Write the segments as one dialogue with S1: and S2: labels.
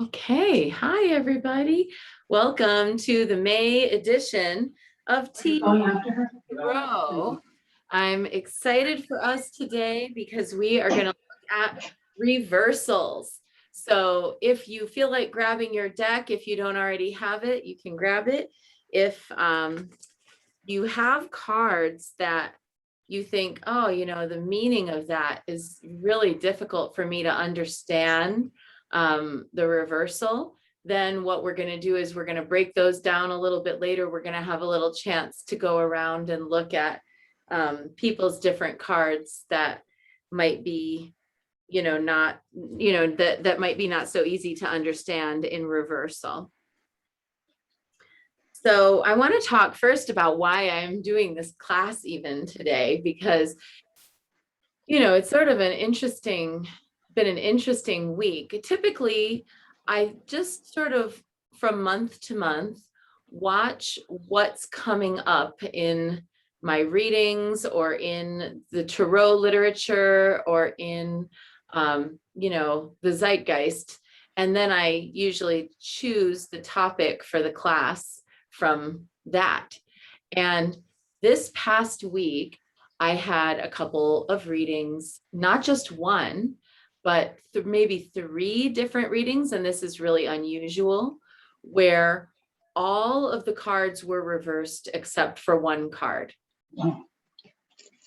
S1: Okay, hi everybody. Welcome to the May edition of Tea Row. I'm excited for us today because we are going to look at reversals. So if you feel like grabbing your deck, if you don't already have it, you can grab it. If you have cards that you think, oh, the meaning of that is really difficult for me to understand, the reversal, then what we're going to do is we're going to break those down a little bit later. We're going to have a little chance to go around and look at people's different cards that might be, not, that might be not so easy to understand in reversal. So I want to talk first about why I'm doing this class even today, because, it's sort of been an interesting week. Typically, I just sort of from month to month watch what's coming up in my readings or in the tarot literature or in, the zeitgeist. And then I usually choose the topic for the class from that. And this past week, I had a couple of readings, not just one, but maybe three different readings. And this is really unusual, where all of the cards were reversed except for one card.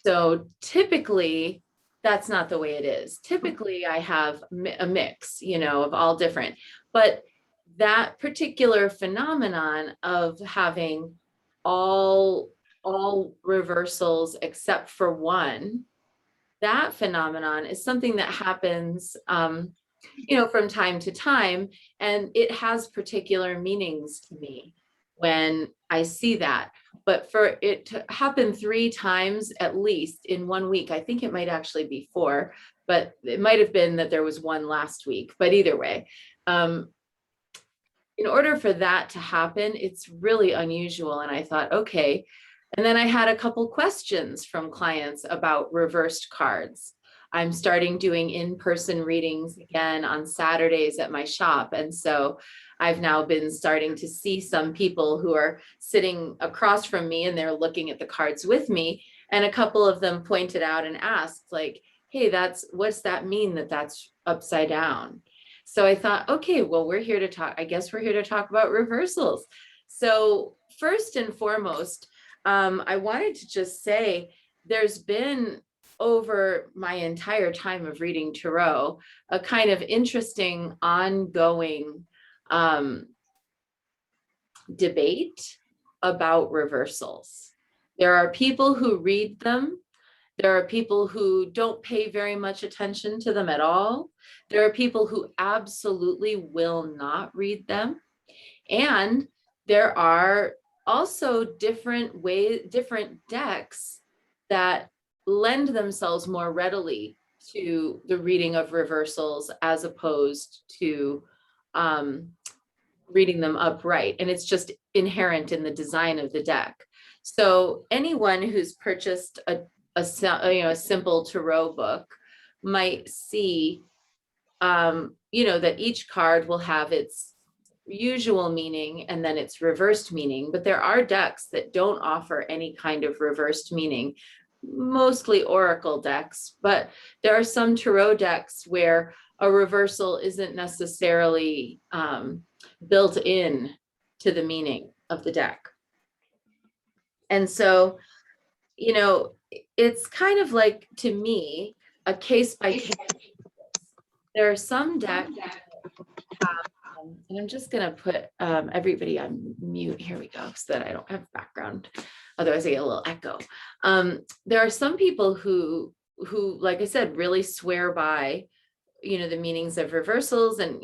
S1: So typically, that's not the way it is. Typically, I have a mix, of all different. But that particular phenomenon of having all reversals except for one, that phenomenon is something that happens, from time to time, and it has particular meanings to me when I see that. But for it to happen three times at least in 1 week, I think it might actually be four, but it might have been that there was one last week. But either way, in order for that to happen, it's really unusual. And I thought, okay. And then I had a couple questions from clients about reversed cards. I'm starting doing in-person readings again on Saturdays at my shop. And so I've now been starting to see some people who are sitting across from me and they're looking at the cards with me. And a couple of them pointed out and asked, like, hey, what's that mean that that's upside down? So I thought, okay, well, I guess we're here to talk about reversals. So first and foremost, I wanted to just say there's been, over my entire time of reading tarot, a kind of interesting ongoing debate about reversals. There are people who read them. There are people who don't pay very much attention to them at all. There are people who absolutely will not read them. And there are also different decks that lend themselves more readily to the reading of reversals as opposed to reading them upright. And it's just inherent in the design of the deck. So anyone who's purchased a simple tarot book might see, that each card will have its usual meaning and then its reversed meaning. But there are decks that don't offer any kind of reversed meaning, mostly oracle decks. But there are some tarot decks where a reversal isn't necessarily built in to the meaning of the deck. And so, it's kind of like, to me, a case by case. There are some decks, and I'm just going to put everybody on mute. Here we go, so that I don't have background. Otherwise I get a little echo. There are some people who, like I said, really swear by, the meanings of reversals. And,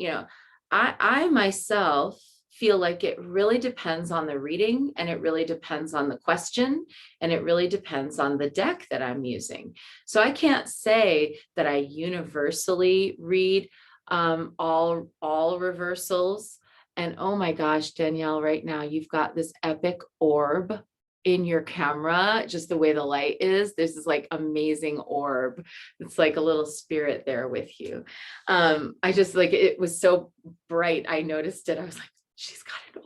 S1: I myself feel like it really depends on the reading, and it really depends on the question, and it really depends on the deck that I'm using. So I can't say that I universally read all reversals. And oh my gosh, Danielle, right now you've got this epic orb in your camera, just the way the light is, there's this like amazing orb. It's like a little spirit there with you. I just like, it was so bright. I noticed it. I was like, she's got an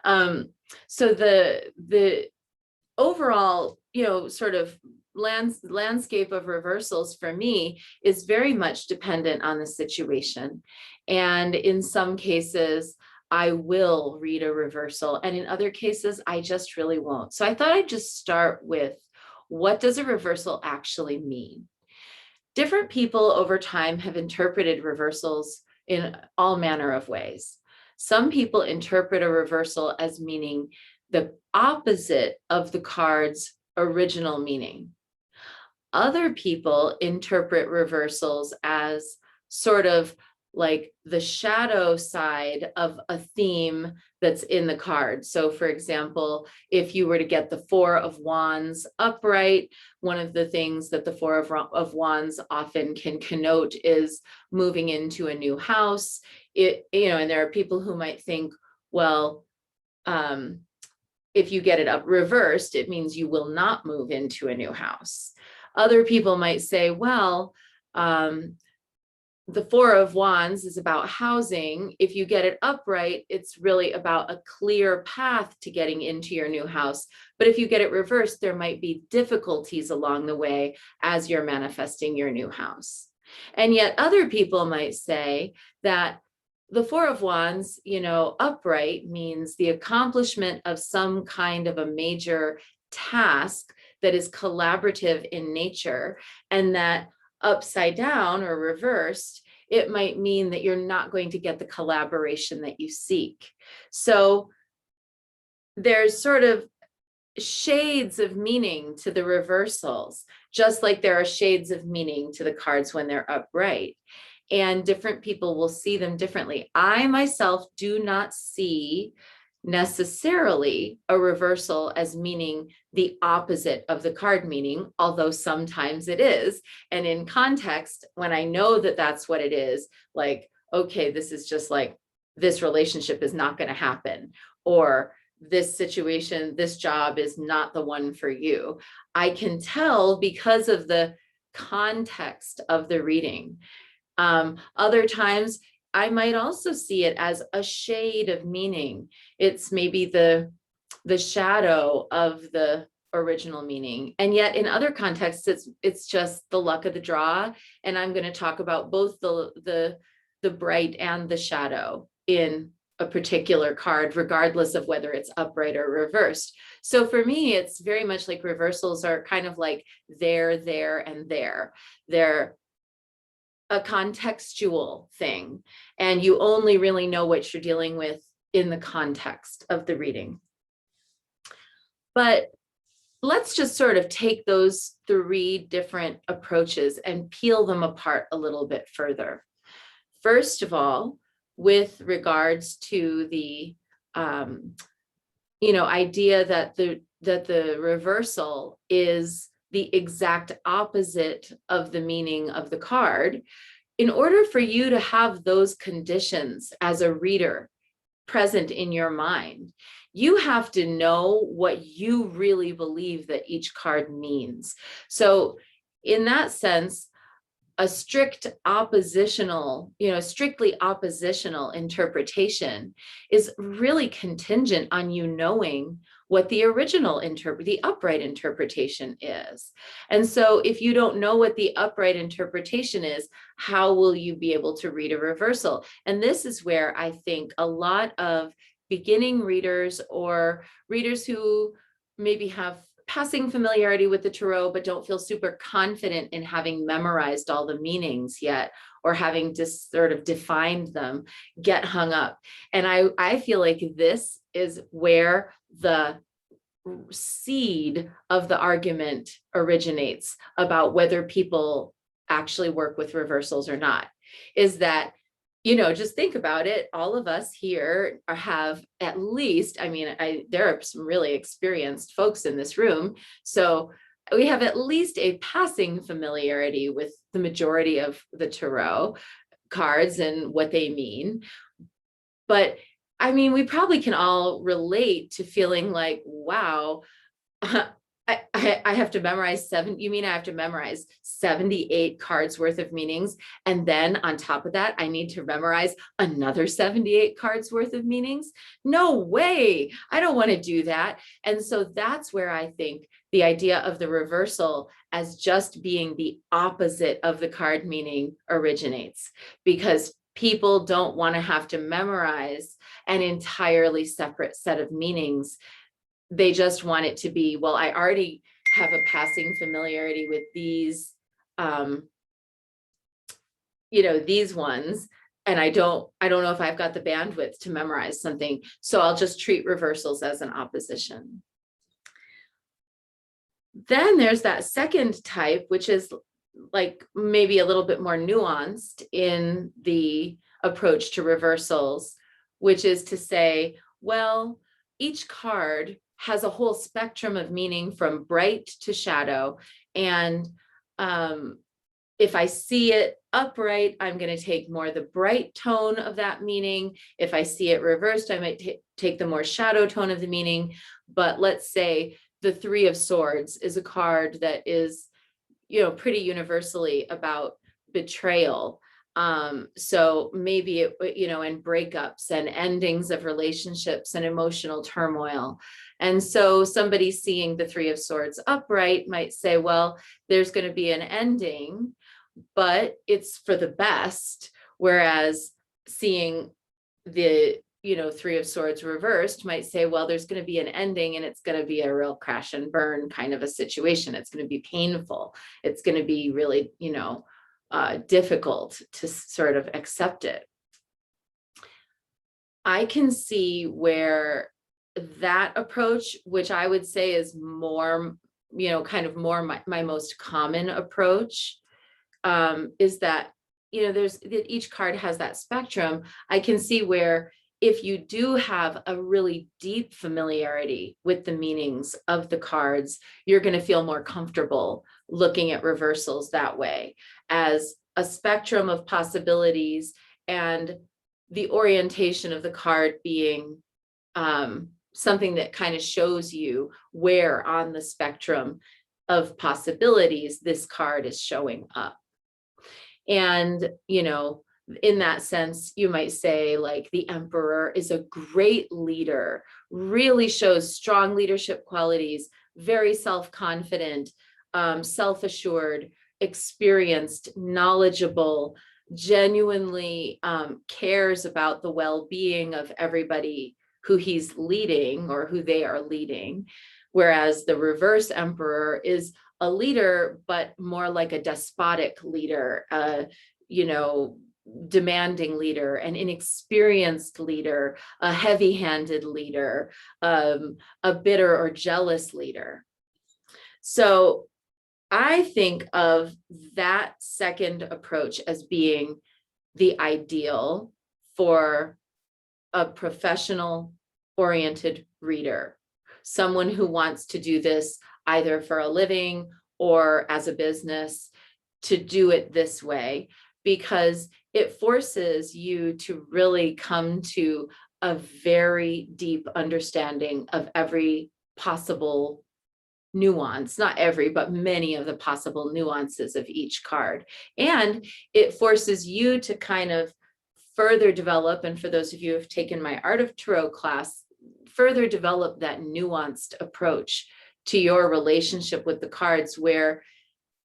S1: orb. So the overall, sort of landscape of reversals for me is very much dependent on the situation. And in some cases, I will read a reversal, and in other cases, I just really won't. So I thought I'd just start with, what does a reversal actually mean? Different people over time have interpreted reversals in all manner of ways. Some people interpret a reversal as meaning the opposite of the card's original meaning. Other people interpret reversals as sort of like the shadow side of a theme that's in the card. So for example, if you were to get the Four of Wands upright, one of the things that the Four of Wands often can connote is moving into a new house. And there are people who might think, well, if you get it up reversed, it means you will not move into a new house. Other people might say, well, the Four of Wands is about housing. If you get it upright, it's really about a clear path to getting into your new house. But if you get it reversed, there might be difficulties along the way as you're manifesting your new house. And yet other people might say that the Four of Wands, upright means the accomplishment of some kind of a major task that is collaborative in nature, and that upside down or reversed, it might mean that you're not going to get the collaboration that you seek. So there's sort of shades of meaning to the reversals, just like there are shades of meaning to the cards when they're upright. And different people will see them differently. I myself do not see necessarily a reversal as meaning the opposite of the card meaning, although sometimes it is. And in context, when I know that that's what it is, like, okay, this is just like, this relationship is not going to happen, or this situation, this job is not the one for you. I can tell because of the context of the reading. Other times I might also see it as a shade of meaning. It's maybe the shadow of the original meaning. And yet in other contexts, it's just the luck of the draw. And I'm going to talk about both the bright and the shadow in a particular card, regardless of whether it's upright or reversed. So for me, it's very much like reversals are kind of like there, and there. They're a contextual thing, and you only really know what you're dealing with in the context of the reading. But let's just sort of take those three different approaches and peel them apart a little bit further. First of all, with regards to the idea that the reversal is the exact opposite of the meaning of the card, in order for you to have those conditions as a reader present in your mind, you have to know what you really believe that each card means. So in that sense, a strictly oppositional interpretation is really contingent on you knowing what the original the upright interpretation is. And so if you don't know what the upright interpretation is, how will you be able to read a reversal? And this is where I think a lot of beginning readers, or readers who maybe have passing familiarity with the tarot but don't feel super confident in having memorized all the meanings yet, or having just sort of defined them, get hung up. And I feel like this is where the seed of the argument originates about whether people actually work with reversals or not, is that, just think about it. All of us here have at least, there are some really experienced folks in this room. So we have at least a passing familiarity with the majority of the tarot cards and what they mean. But we probably can all relate to feeling like, wow, I have to memorize you mean I have to memorize 78 cards worth of meanings? And then on top of that, I need to memorize another 78 cards worth of meanings? No way. I don't want to do that. And so that's where I think the idea of the reversal as just being the opposite of the card meaning originates, because people don't want to have to memorize an entirely separate set of meanings. They just want it to be, well, I already have a passing familiarity with these, these ones, and I don't know if I've got the bandwidth to memorize something, so I'll just treat reversals as an opposition. Then there's that second type, which is like maybe a little bit more nuanced in the approach to reversals, which is to say, well, each card has a whole spectrum of meaning from bright to shadow. And if I see it upright, I'm going to take more the bright tone of that meaning. If I see it reversed, I might take the more shadow tone of the meaning. But let's say the Three of Swords is a card that is, pretty universally about betrayal. So maybe it, and breakups and endings of relationships and emotional turmoil. And so somebody seeing the Three of Swords upright might say, well, there's going to be an ending, but it's for the best. Whereas seeing the, Three of Swords reversed might say, well, there's going to be an ending and it's going to be a real crash and burn kind of a situation. It's going to be painful. It's going to be really, difficult to sort of accept it. I can see where that approach, which I would say is more, kind of more my most common approach, is that, each card has that spectrum. I can see where if you do have a really deep familiarity with the meanings of the cards, you're going to feel more comfortable looking at reversals that way, as a spectrum of possibilities, and the orientation of the card being something that kind of shows you where on the spectrum of possibilities this card is showing up. And, in that sense, you might say, like, the Emperor is a great leader, really shows strong leadership qualities, very self-confident, self-assured, experienced, knowledgeable, genuinely cares about the well-being of everybody who he's leading or who they are leading. Whereas the reverse Emperor is a leader, but more like a despotic leader, demanding leader, an inexperienced leader, a heavy-handed leader, a bitter or jealous leader. So I think of that second approach as being the ideal for a professional oriented reader, someone who wants to do this either for a living or as a business, to do it this way, because it forces you to really come to a very deep understanding of every possible nuance, not every, but many of the possible nuances of each card. And it forces you to kind of further develop, and for those of you who have taken my Art of Tarot class, further develop that nuanced approach to your relationship with the cards, where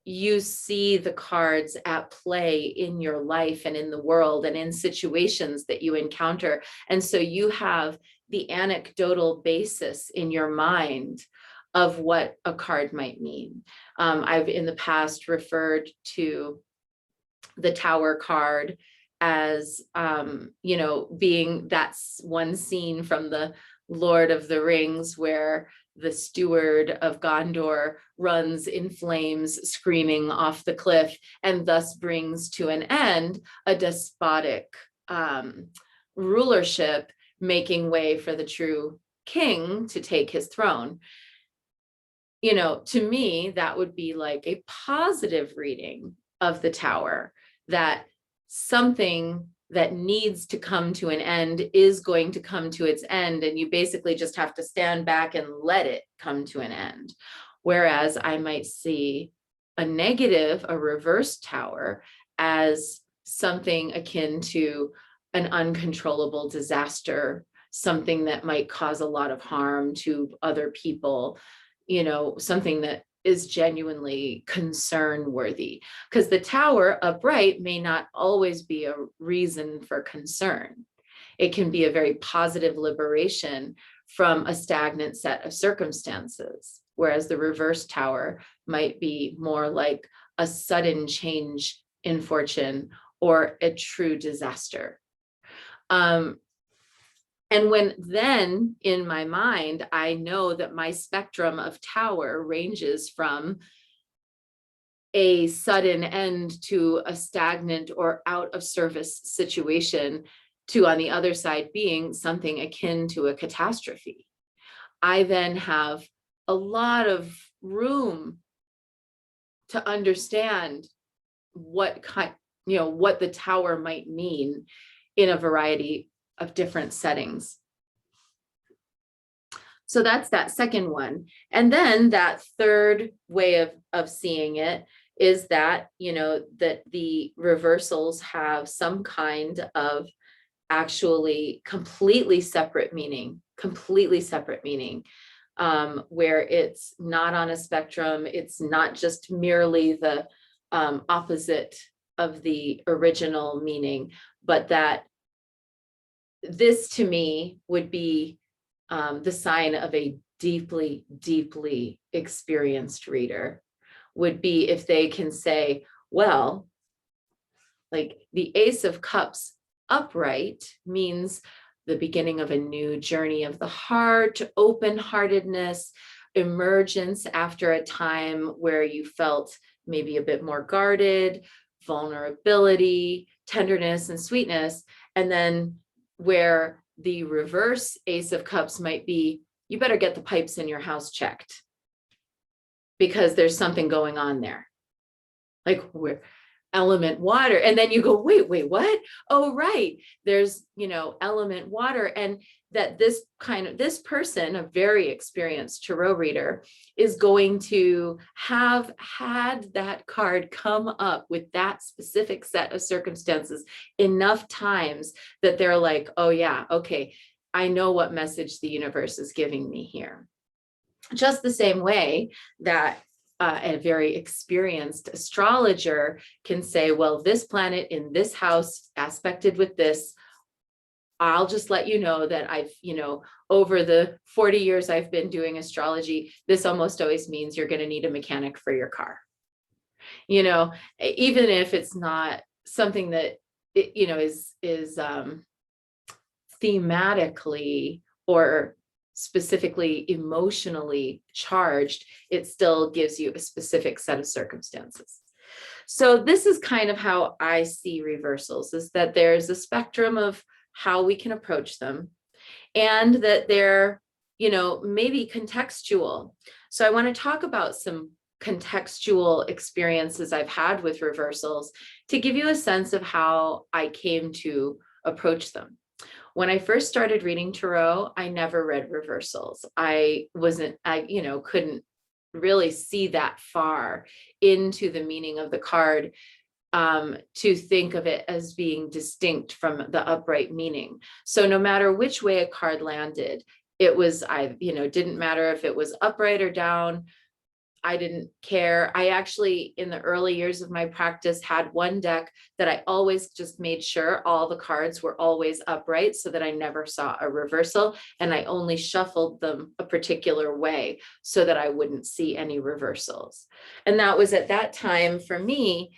S1: you see the cards at play in your life and in the world and in situations that you encounter. And so you have the anecdotal basis in your mind of what a card might mean. I've in the past referred to the Tower card as, being that's one scene from the Lord of the Rings where the steward of Gondor runs in flames, screaming off the cliff, and thus brings to an end a despotic rulership, making way for the true king to take his throne. To me, that would be like a positive reading of the Tower, that something that needs to come to an end is going to come to its end, and you basically just have to stand back and let it come to an end. Whereas I might see a negative, a reverse tower, as something akin to an uncontrollable disaster, something that might cause a lot of harm to other people, you know, something that is genuinely concern worthy. Because the tower upright may not always be a reason for concern. It can be a very positive liberation from a stagnant set of circumstances, whereas the reverse tower might be more like a sudden change in fortune or a true disaster. And when then in my mind, I know that my spectrum of tower ranges from a sudden end to a stagnant or out of service situation to, on the other side, being something akin to a catastrophe. I then have a lot of room to understand what kind, you know, what the tower might mean in a variety of different settings. So that's that second one. And then that third way of seeing it is that, you know, that the reversals have some kind of actually completely separate meaning, where it's not on a spectrum. It's not just merely the opposite of the original meaning, but that this to me would be the sign of a deeply, deeply experienced reader, would be if they can say, well, like the Ace of Cups upright means the beginning of a new journey of the heart, open-heartedness, emergence after a time where you felt maybe a bit more guarded, vulnerability, tenderness, and sweetness. And then where the reverse Ace of Cups might be, you better get the pipes in your house checked because there's something going on there. Like where element water. And then you go, wait, what? Oh, right. There's, you know, element water. And that this person, a very experienced tarot reader, is going to have had that card come up with that specific set of circumstances enough times that they're like, oh yeah, okay, I know what message the universe is giving me here. Just the same way that a very experienced astrologer can say, well, this planet in this house aspected with this, I'll just let you know that I've, you know, over the 40 years I've been doing astrology, this almost always means you're going to need a mechanic for your car. You know, even if it's not something that, you know, is thematically or specifically emotionally charged, it still gives you a specific set of circumstances. So this is kind of how I see reversals, is that there's a spectrum of how we can approach them, and that they're, you know, maybe contextual. So I want to talk about some contextual experiences I've had with reversals to give you a sense of how I came to approach them. When I first started reading tarot, I never read reversals. I you know, couldn't really see that far into the meaning of the card to think of it as being distinct from the upright meaning. So no matter which way a card landed, it was, you know, didn't matter if it was upright or down. I didn't care. I actually, in the early years of my practice, had one deck that I always just made sure all the cards were always upright so that I never saw a reversal. And I only shuffled them a particular way so that I wouldn't see any reversals. And that was at that time for me,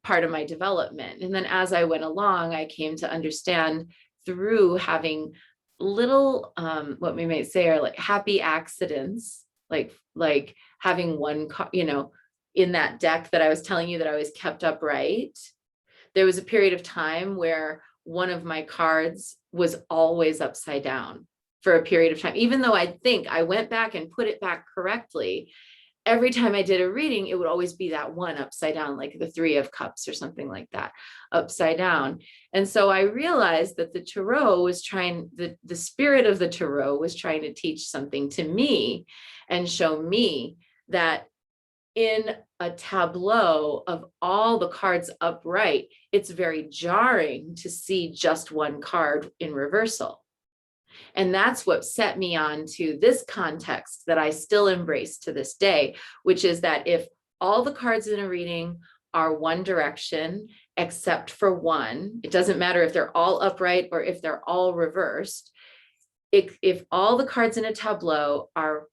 S1: part of my development. And then as I went along, I came to understand through having little, what we might say are like happy accidents, like having one, you know, in that deck that I was telling you that I always kept upright. There was a period of time where one of my cards was always upside down for a period of time, even though I think I went back and put it back correctly. every time I did a reading, it would always be that one upside down, like the Three of Cups or something like that, upside down. And so I realized that the tarot was trying, the spirit of the tarot was trying to teach something to me and show me that in a tableau of all the cards upright, it's very jarring to see just one card in reversal. And that's what set me on to this context that I still embrace to this day, which is that if all the cards in a reading are one direction, except for one, it doesn't matter if they're all upright or if they're all reversed. If all the cards in a tableau are,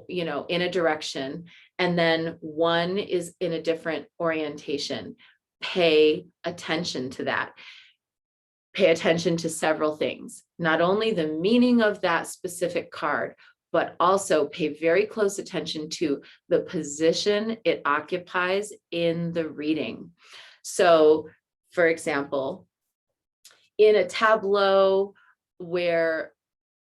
S1: in a direction, and then one is in a different orientation, pay attention to that. Pay attention to several things, not only the meaning of that specific card, but also pay very close attention to the position it occupies in the reading. So, for example, in a tableau where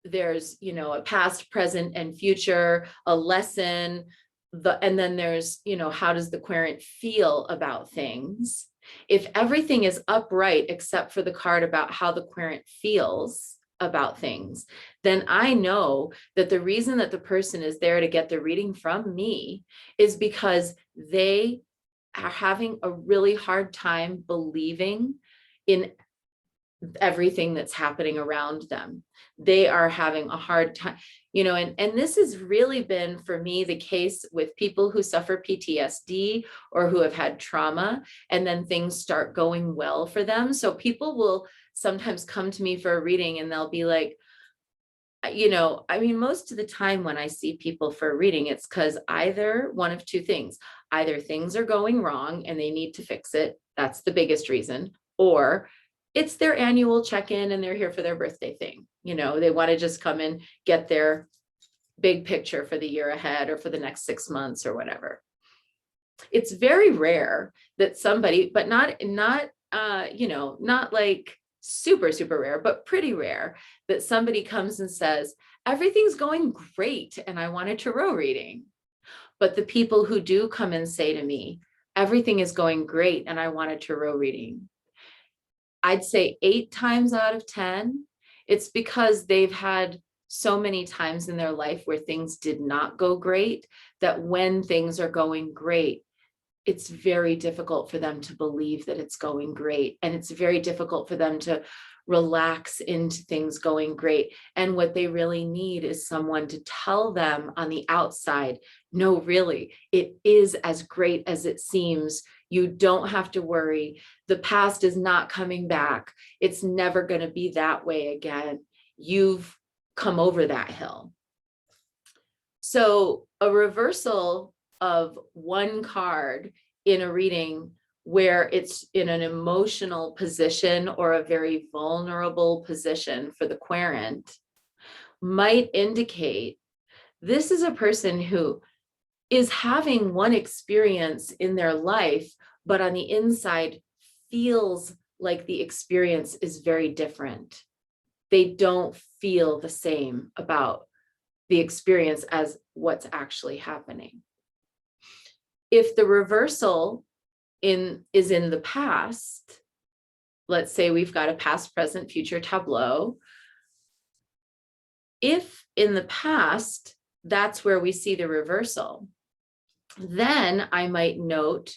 S1: there's, a past, present, and future, a lesson, and then there's, how does the querent feel about things? If everything is upright except for the card about how the querent feels about things, then I know that the reason that the person is there to get the reading from me is because they are having a really hard time believing in everything that's happening around them. They are having a hard time, and this has really been for me the case with people who suffer PTSD or who have had trauma, and then things start going well for them. So people will sometimes come to me for a reading and they'll be like, most of the time when I see people for a reading, it's because either one of two things: either things are going wrong and they need to fix it. That's the biggest reason. Or it's their annual check-in and they're here for their birthday thing. They want to just come and get their big picture for the year ahead or for the next 6 months or whatever. It's very rare that somebody, but not like super, super rare, but pretty rare, that somebody comes and says, everything's going great and I want a tarot reading. But the people who do come and say to me, everything is going great and I want a tarot reading, I'd say 8 times out of 10, it's because they've had so many times in their life where things did not go great, that when things are going great, it's very difficult for them to believe that it's going great. And it's very difficult for them to relax into things going great. And what they really need is someone to tell them on the outside, no, really, it is as great as it seems. You don't have to worry. The past is not coming back. It's never going to be that way again. You've come over that hill. So a reversal of one card in a reading where it's in an emotional position or a very vulnerable position for the querent might indicate this is a person who is having one experience in their life, but on the inside feels like the experience is very different. They don't feel the same about the experience as what's actually happening. If the reversal is in the past, let's say we've got a past, present, future tableau. If in the past, that's where we see the reversal, then I might note,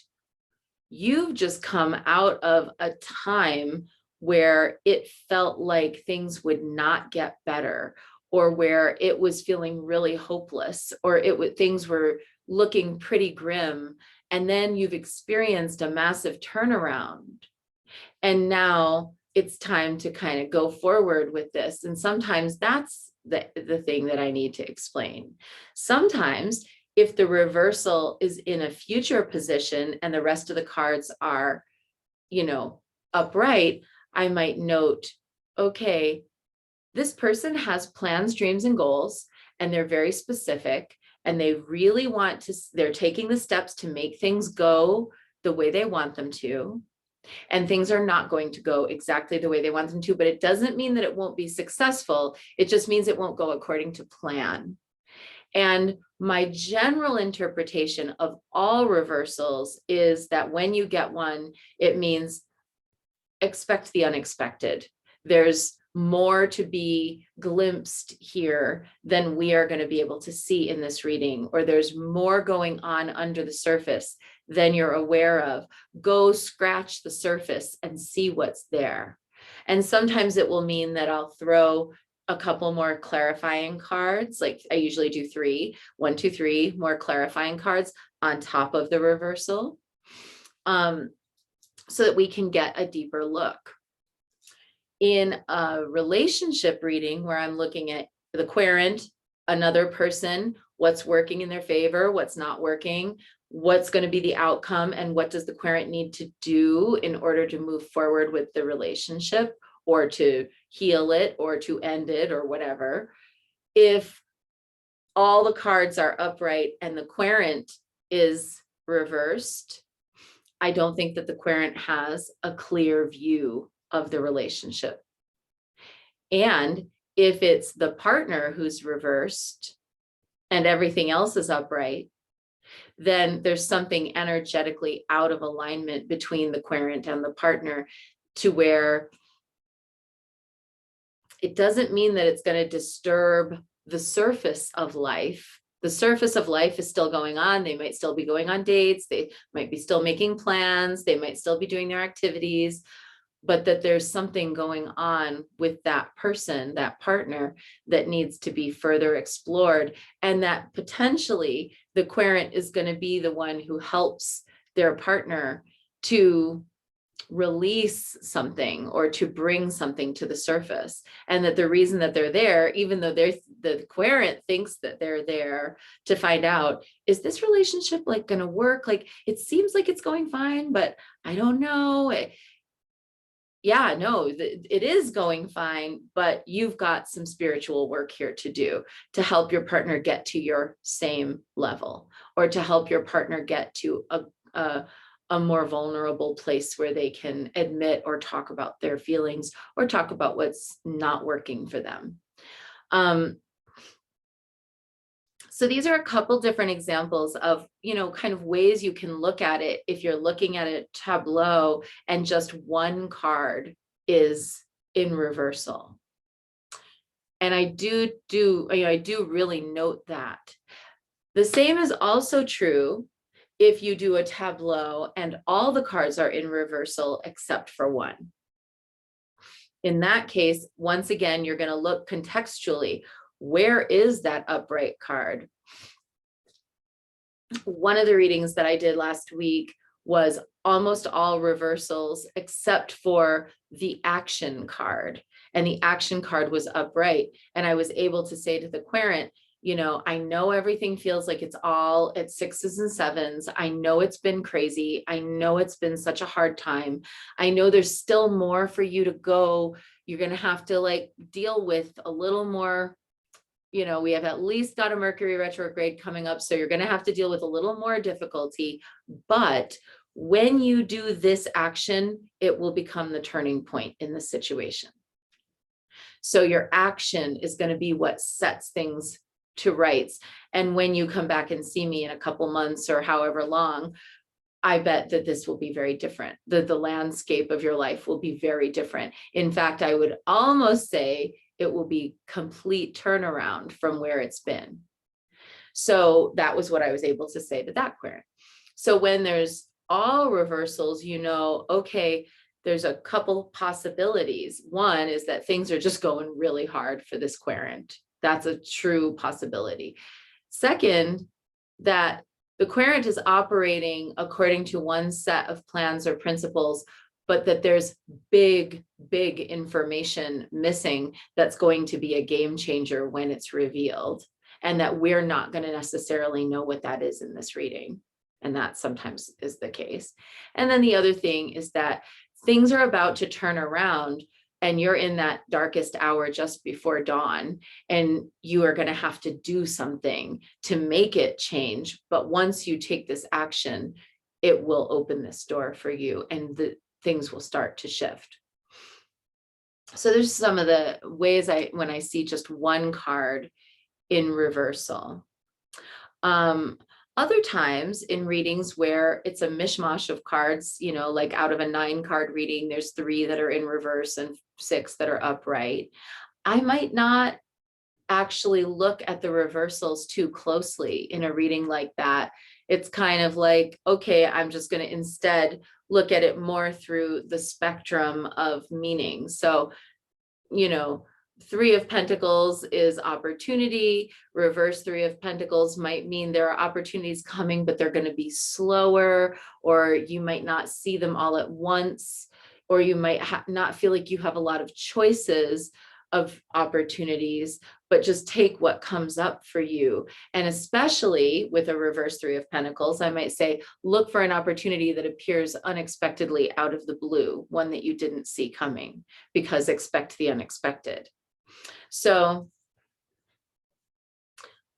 S1: you've just come out of a time where it felt like things would not get better, or where it was feeling really hopeless, or things were looking pretty grim. And then you've experienced a massive turnaround. And now it's time to kind of go forward with this. And sometimes that's the thing that I need to explain. Sometimes if the reversal is in a future position and the rest of the cards are, upright, I might note, okay, this person has plans, dreams, and goals, and they're very specific, and they really they're taking the steps to make things go the way they want them to. And things are not going to go exactly the way they want them to, but it doesn't mean that it won't be successful. It just means it won't go according to plan. And My general interpretation of all reversals is that when you get one, it means expect the unexpected. There's more to be glimpsed here than we are going to be able to see in this reading, or there's more going on under the surface than you're aware of. Go scratch the surface and see what's there. And sometimes it will mean that I'll throw a couple more clarifying cards. Like I usually do 3, 1, 2, 3 more clarifying cards on top of the reversal, so that we can get a deeper look. In a relationship reading where I'm looking at the querent, another person, what's working in their favor, what's not working, what's going to be the outcome, and what does the querent need to do in order to move forward with the relationship, or to heal it, or to end it, or whatever. If all the cards are upright and the querent is reversed, I don't think that the querent has a clear view of the relationship. And if it's the partner who's reversed and everything else is upright, then there's something energetically out of alignment between the querent and the partner, to where it doesn't mean that it's going to disturb the surface of life. The surface of life is still going on. They might still be going on dates. They might be still making plans. They might still be doing their activities, but that there's something going on with that person, that partner, that needs to be further explored. And that potentially the querent is going to be the one who helps their partner to release something or to bring something to the surface. And that the reason that they're there, even though the querent thinks that they're there to find out, is this relationship like going to work? Like, it seems like it's going fine, but I don't know. Yeah, no, it is going fine, but you've got some spiritual work here to do to help your partner get to your same level, or to help your partner get to a more vulnerable place where they can admit or talk about their feelings, or talk about what's not working for them. So these are a couple different examples of, kind of ways you can look at it if you're looking at a tableau and just one card is in reversal. And I do really note that. The same is also true if you do a tableau and all the cards are in reversal except for one. In that case, once again, you're going to look contextually. Where is that upright card? One of the readings that I did last week was almost all reversals except for the action card. And the action card was upright. And I was able to say to the querent, I know everything feels like it's all at 6s and 7s. I know it's been crazy. I know it's been such a hard time. I know there's still more for you to go. You're going to have to deal with a little more. We have at least got a Mercury retrograde coming up, so you're going to have to deal with a little more difficulty. But when you do this action, it will become the turning point in the situation. So your action is going to be what sets things to rights. And when you come back and see me in a couple months or however long, I bet that this will be very different. The landscape of your life will be very different. In fact, I would almost say it will be complete turnaround from where it's been. So that was what I was able to say to that querent. So when there's all reversals, okay, there's a couple possibilities. One is that things are just going really hard for this querent. That's a true possibility. Second, that the querent is operating according to one set of plans or principles, but that there's big information missing that's going to be a game changer when it's revealed, and that we're not going to necessarily know what that is in this reading. And that sometimes is the case. And then the other thing is that things are about to turn around, and you're in that darkest hour just before dawn, and you are going to have to do something to make it change. But once you take this action, it will open this door for you, and the things will start to shift. So there's some of the ways when I see just one card in reversal. Other times in readings where it's a mishmash of cards, like out of a 9-card reading, there's 3 that are in reverse and 6 that are upright. I might not actually look at the reversals too closely in a reading like that. It's kind of like, okay, I'm just going to instead look at it more through the spectrum of meaning. So, 3 of Pentacles is opportunity. Reverse 3 of Pentacles might mean there are opportunities coming, but they're going to be slower, or you might not see them all at once, or you might not feel like you have a lot of choices of opportunities, but just take what comes up for you. And especially with a reverse 3 of Pentacles, I might say, look for an opportunity that appears unexpectedly out of the blue, one that you didn't see coming, because expect the unexpected. So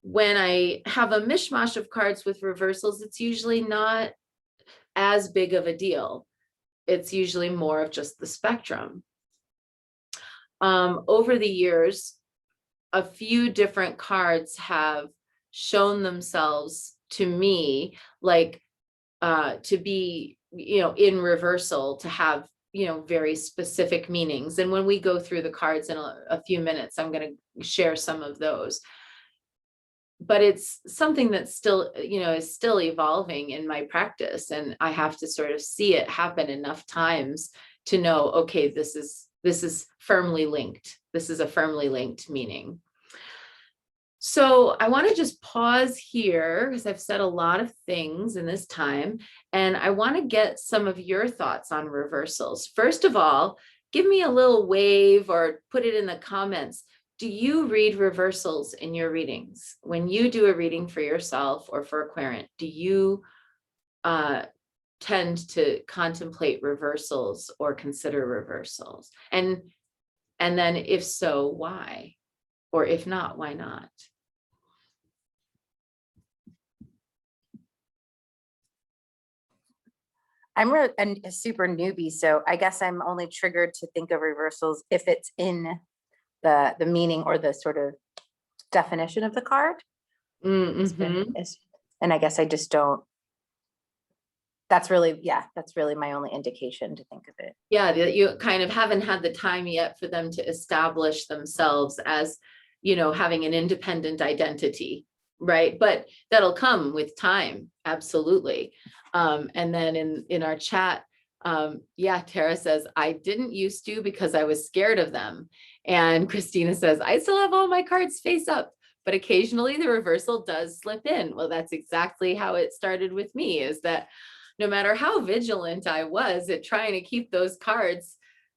S1: when I have a mishmash of cards with reversals, it's usually not as big of a deal. It's usually more of just the spectrum. Over the years, a few different cards have shown themselves to me, like to be, in reversal, to have, very specific meanings. And when we go through the cards in a few minutes, I'm going to share some of those. But it's something that's still, is still evolving in my practice. And I have to sort of see it happen enough times to know, okay, this is firmly linked. This is a firmly linked meaning. So I want to just pause here because I've said a lot of things in this time, and I want to get some of your thoughts on reversals. First of all, give me a little wave or put it in the comments. Do you read reversals in your readings? When you do a reading for yourself or for a querent, do you tend to contemplate reversals or consider reversals? And then if so, why? Or if not, why not?
S2: I'm a super newbie, so I guess I'm only triggered to think of reversals if it's in the meaning or the sort of definition of the card.
S1: Mm-hmm.
S2: And I guess I just don't. That's really my only indication to think of it.
S1: Yeah, you kind of haven't had the time yet for them to establish themselves as, having an independent identity, right? But that'll come with time, absolutely. And then in our chat, Tara says, I didn't used to because I was scared of them. And Christina says, I still have all my cards face up, but occasionally the reversal does slip in. Well, that's exactly how it started with me, is that no matter how vigilant I was at trying to keep those cards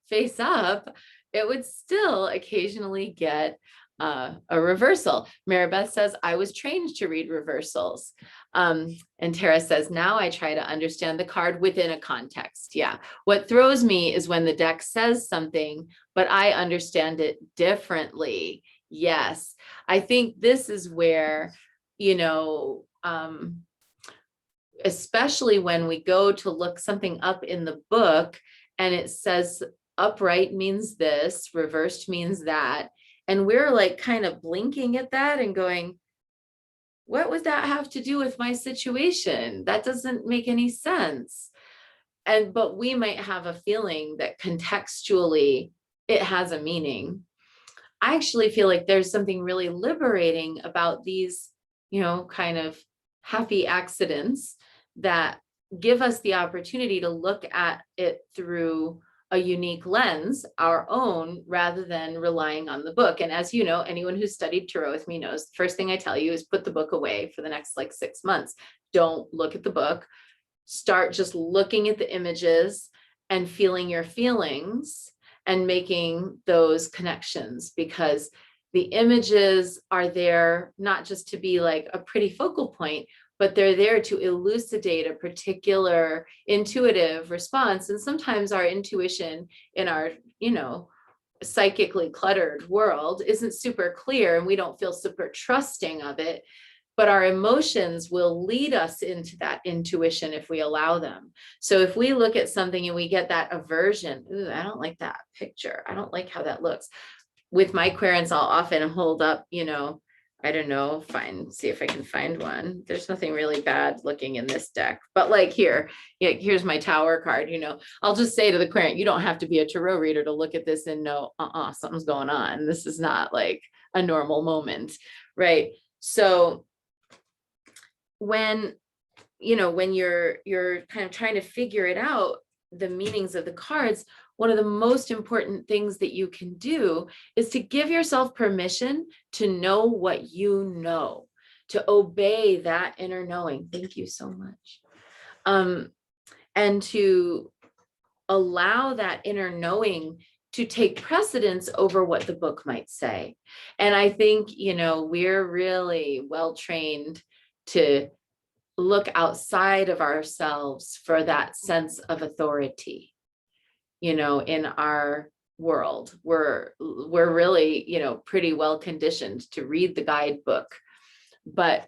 S1: face up, it would still occasionally get a reversal. Maribeth says, I was trained to read reversals. And Tara says, now I try to understand the card within a context. Yeah. What throws me is when the deck says something, but I understand it differently. Yes. I think this is where, especially when we go to look something up in the book and it says upright means this, reversed means that. And we're like kind of blinking at that and going, what would that have to do with my situation? That doesn't make any sense. But we might have a feeling that contextually it has a meaning. I actually feel like there's something really liberating about these, kind of happy accidents that give us the opportunity to look at it through a unique lens, our own, rather than relying on the book. And as you know, anyone who's studied tarot with me knows the first thing I tell you is put the book away for the next 6 months. Don't look at the book. Start just looking at the images and feeling your feelings and making those connections, because the images are there not just to be like a pretty focal point, but they're there to elucidate a particular intuitive response. And sometimes our intuition in our, psychically cluttered world isn't super clear and we don't feel super trusting of it, but our emotions will lead us into that intuition if we allow them. So if we look at something and we get that aversion, ooh, I don't like that picture, I don't like how that looks. With my querents, I'll often hold up, I don't know, see if I can find one. There's nothing really bad looking in this deck, but like here, yeah, here's my tower card, I'll just say to the client, you don't have to be a tarot reader to look at this and know, something's going on. This is not like a normal moment, right? So when, when you're kind of trying to figure it out, the meanings of the cards, one of the most important things that you can do is to give yourself permission to know what you know, to obey that inner knowing. Thank you so much. And to allow that inner knowing to take precedence over what the book might say. And I think, we're really well trained to look outside of ourselves for that sense of authority. In our world, we're really, pretty well conditioned to read the guidebook. But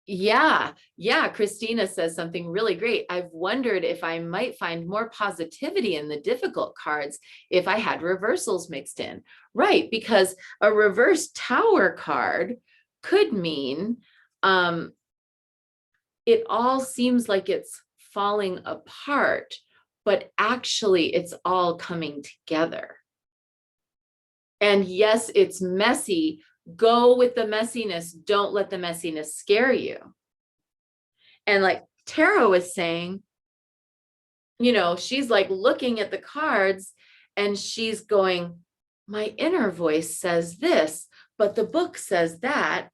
S1: yeah, Christina says something really great. I've wondered if I might find more positivity in the difficult cards if I had reversals mixed in. Right, because a reverse tower card could mean it all seems like it's falling apart, but actually it's all coming together. And yes, it's messy. Go with the messiness. Don't let the messiness scare you. And like Tara was saying, she's like looking at the cards and she's going, my inner voice says this, but the book says that.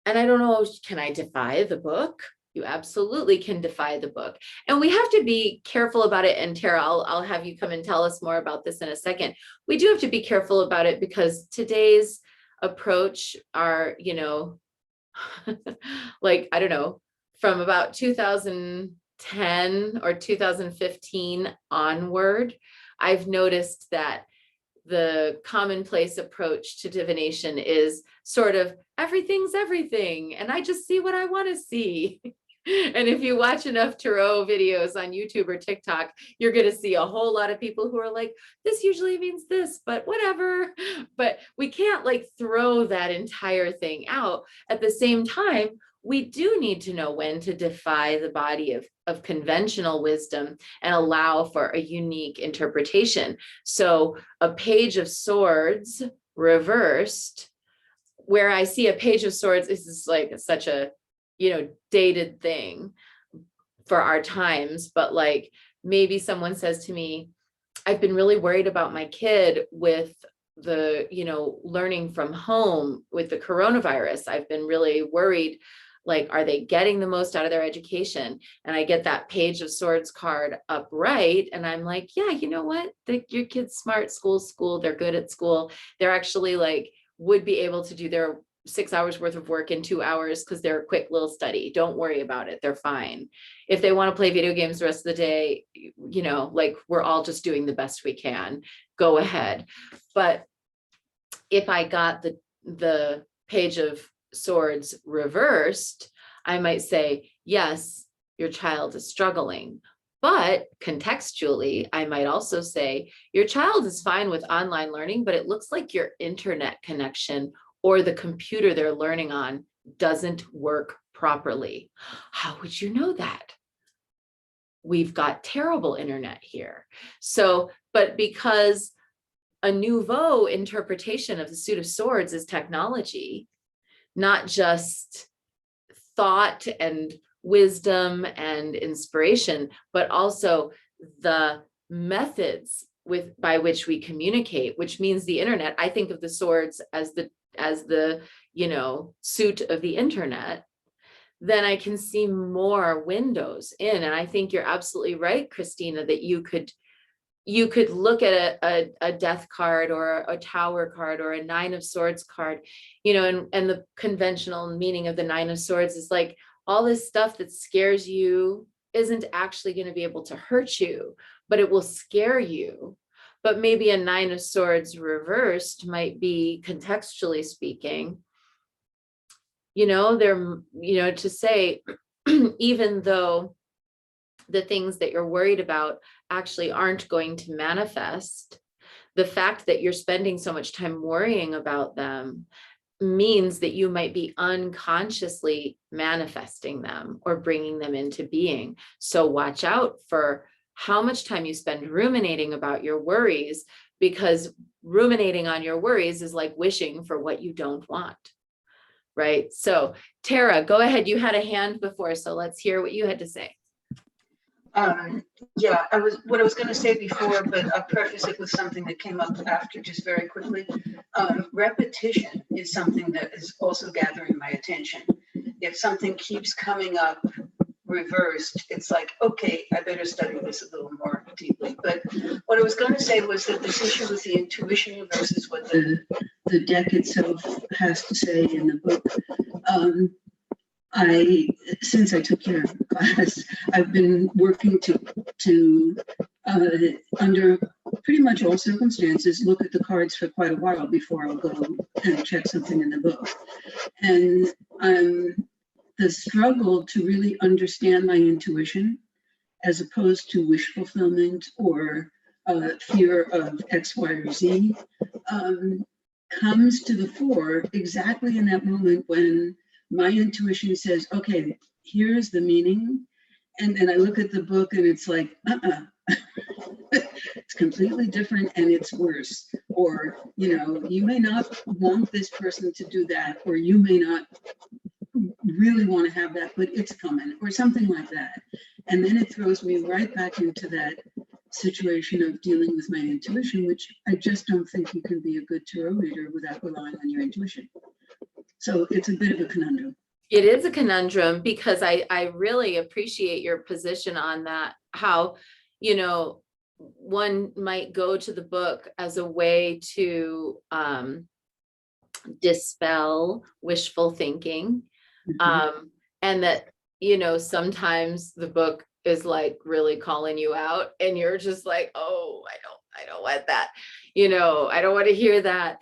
S1: And I don't know, can I defy the book? You absolutely can defy the book. And we have to be careful about it. And Tara, I'll have you come and tell us more about this in a second. We do have to be careful about it because today's approach are, like, I don't know, from about 2010 or 2015 onward, I've noticed that the commonplace approach to divination is sort of everything's everything, and I just see what I want to see. And if you watch enough tarot videos on YouTube or TikTok, you're going to see a whole lot of people who are like, this usually means this, but whatever. But we can't like throw that entire thing out. At the same time, we do need to know when to defy the body of conventional wisdom and allow for a unique interpretation. So a page of swords reversed, where I see a page of swords, this is like such a, dated thing for our times, but like maybe someone says to me, I've been really worried about my kid with the, learning from home with the coronavirus. I've been really worried, like, are they getting the most out of their education? And I get that page of swords card upright and I'm like, yeah, you know what? Your kid's smart, school, they're good at school. They're actually like, would be able to do their 6 hours worth of work in 2 hours because they're a quick little study. Don't worry about it. They're fine. If they want to play video games the rest of the day, like we're all just doing the best we can. Go ahead. But if I got the page of swords reversed, I might say, yes, your child is struggling. But contextually, I might also say, your child is fine with online learning, but it looks like your internet connection or the computer they're learning on doesn't work properly. How would you know that? We've got terrible internet here. So, but because a nouveau interpretation of the suit of swords is technology, not just thought and wisdom and inspiration, but also the methods by which we communicate, which means the internet. I think of the swords as the suit of the internet. Then I can see more windows in. And I think you're absolutely right, Christina, that you could look at a death card or a tower card or a 9 of swords card, and the conventional meaning of the 9 of swords is like all this stuff that scares you isn't actually going to be able to hurt you, but it will scare you. But maybe a 9 of swords reversed might be, contextually speaking, to say, even though the things that you're worried about actually aren't going to manifest, The fact that you're spending so much time worrying about them means that you might be unconsciously manifesting them or bringing them into being. So watch out for how much time you spend ruminating about your worries, because ruminating on your worries is like wishing for what you don't want. Right? So Tara, go ahead. You had a hand before, so let's hear what you had to say.
S3: Yeah, what I was going to say before, but I'll preface it with something that came up after, just very quickly. Repetition is something that is also gathering my attention. If something keeps coming up reversed, it's like, okay, I better study this a little more deeply. But what I was going to say was that this issue with the intuition versus what the deck itself has to say in the book. Since I took your class, I've been working to under pretty much all circumstances, look at the cards for quite a while before I'll go and check something in the book. And the struggle to really understand my intuition, as opposed to wish fulfillment or fear of X, Y, or Z, comes to the fore exactly in that moment when my intuition says, okay, here's the meaning. And then I look at the book and it's like, it's completely different and it's worse. Or, you may not want this person to do that, or you may not really want to have that, but it's coming, or something like that. And then it throws me right back into that situation of dealing with my intuition, which I just don't think you can be a good tarot reader without relying on your intuition. So it's a bit of a conundrum.
S1: It is a conundrum, because I really appreciate your position on that, how, one might go to the book as a way to dispel wishful thinking. And that, sometimes the book is like really calling you out and you're just like, oh, I don't want that. I don't want to hear that.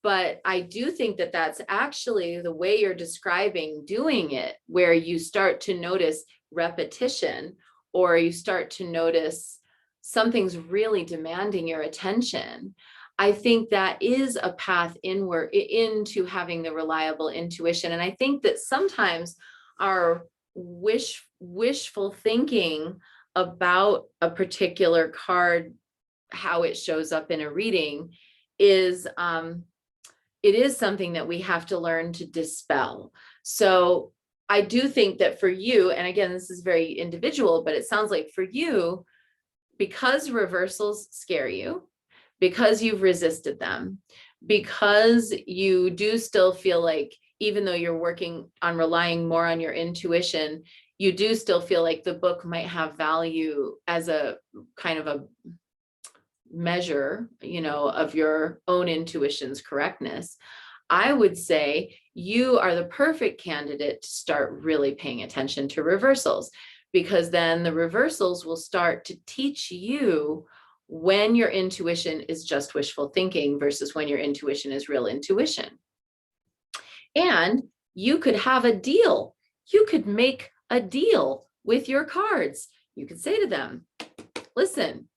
S1: But I do think that that's actually the way you're describing doing it, where you start to notice repetition, or you start to notice something's really demanding your attention. I think that is a path inward into having the reliable intuition. And I think that sometimes our wishful thinking about a particular card, how it shows up in a reading, is it is something that we have to learn to dispel. So I do think that for you, and again, this is very individual, but it sounds like for you, because reversals scare you, because you've resisted them, because you do still feel like, even though you're working on relying more on your intuition, you do still feel like the book might have value as a kind of a measure, of your own intuition's correctness. I would say you are the perfect candidate to start really paying attention to reversals, because then the reversals will start to teach you when your intuition is just wishful thinking versus when your intuition is real intuition. And you could have a deal. You could make a deal with your cards. You could say to them, listen,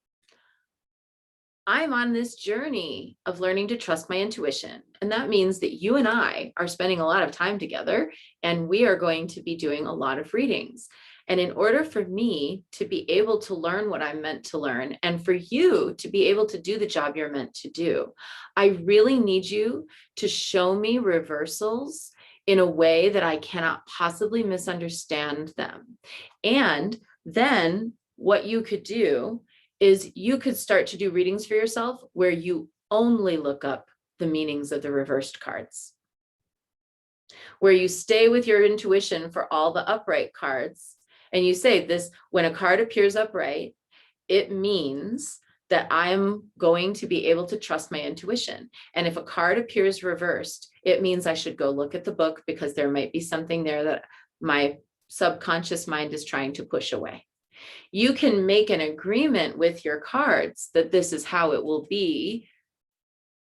S1: I'm on this journey of learning to trust my intuition. And that means that you and I are spending a lot of time together, and we are going to be doing a lot of readings. And in order for me to be able to learn what I'm meant to learn, and for you to be able to do the job you're meant to do, I really need you to show me reversals in a way that I cannot possibly misunderstand them. And then what you could do is you could start to do readings for yourself where you only look up the meanings of the reversed cards, where you stay with your intuition for all the upright cards. And you say this, when a card appears upright, it means that I'm going to be able to trust my intuition. And if a card appears reversed, it means I should go look at the book, because there might be something there that my subconscious mind is trying to push away. You can make an agreement with your cards that this is how it will be,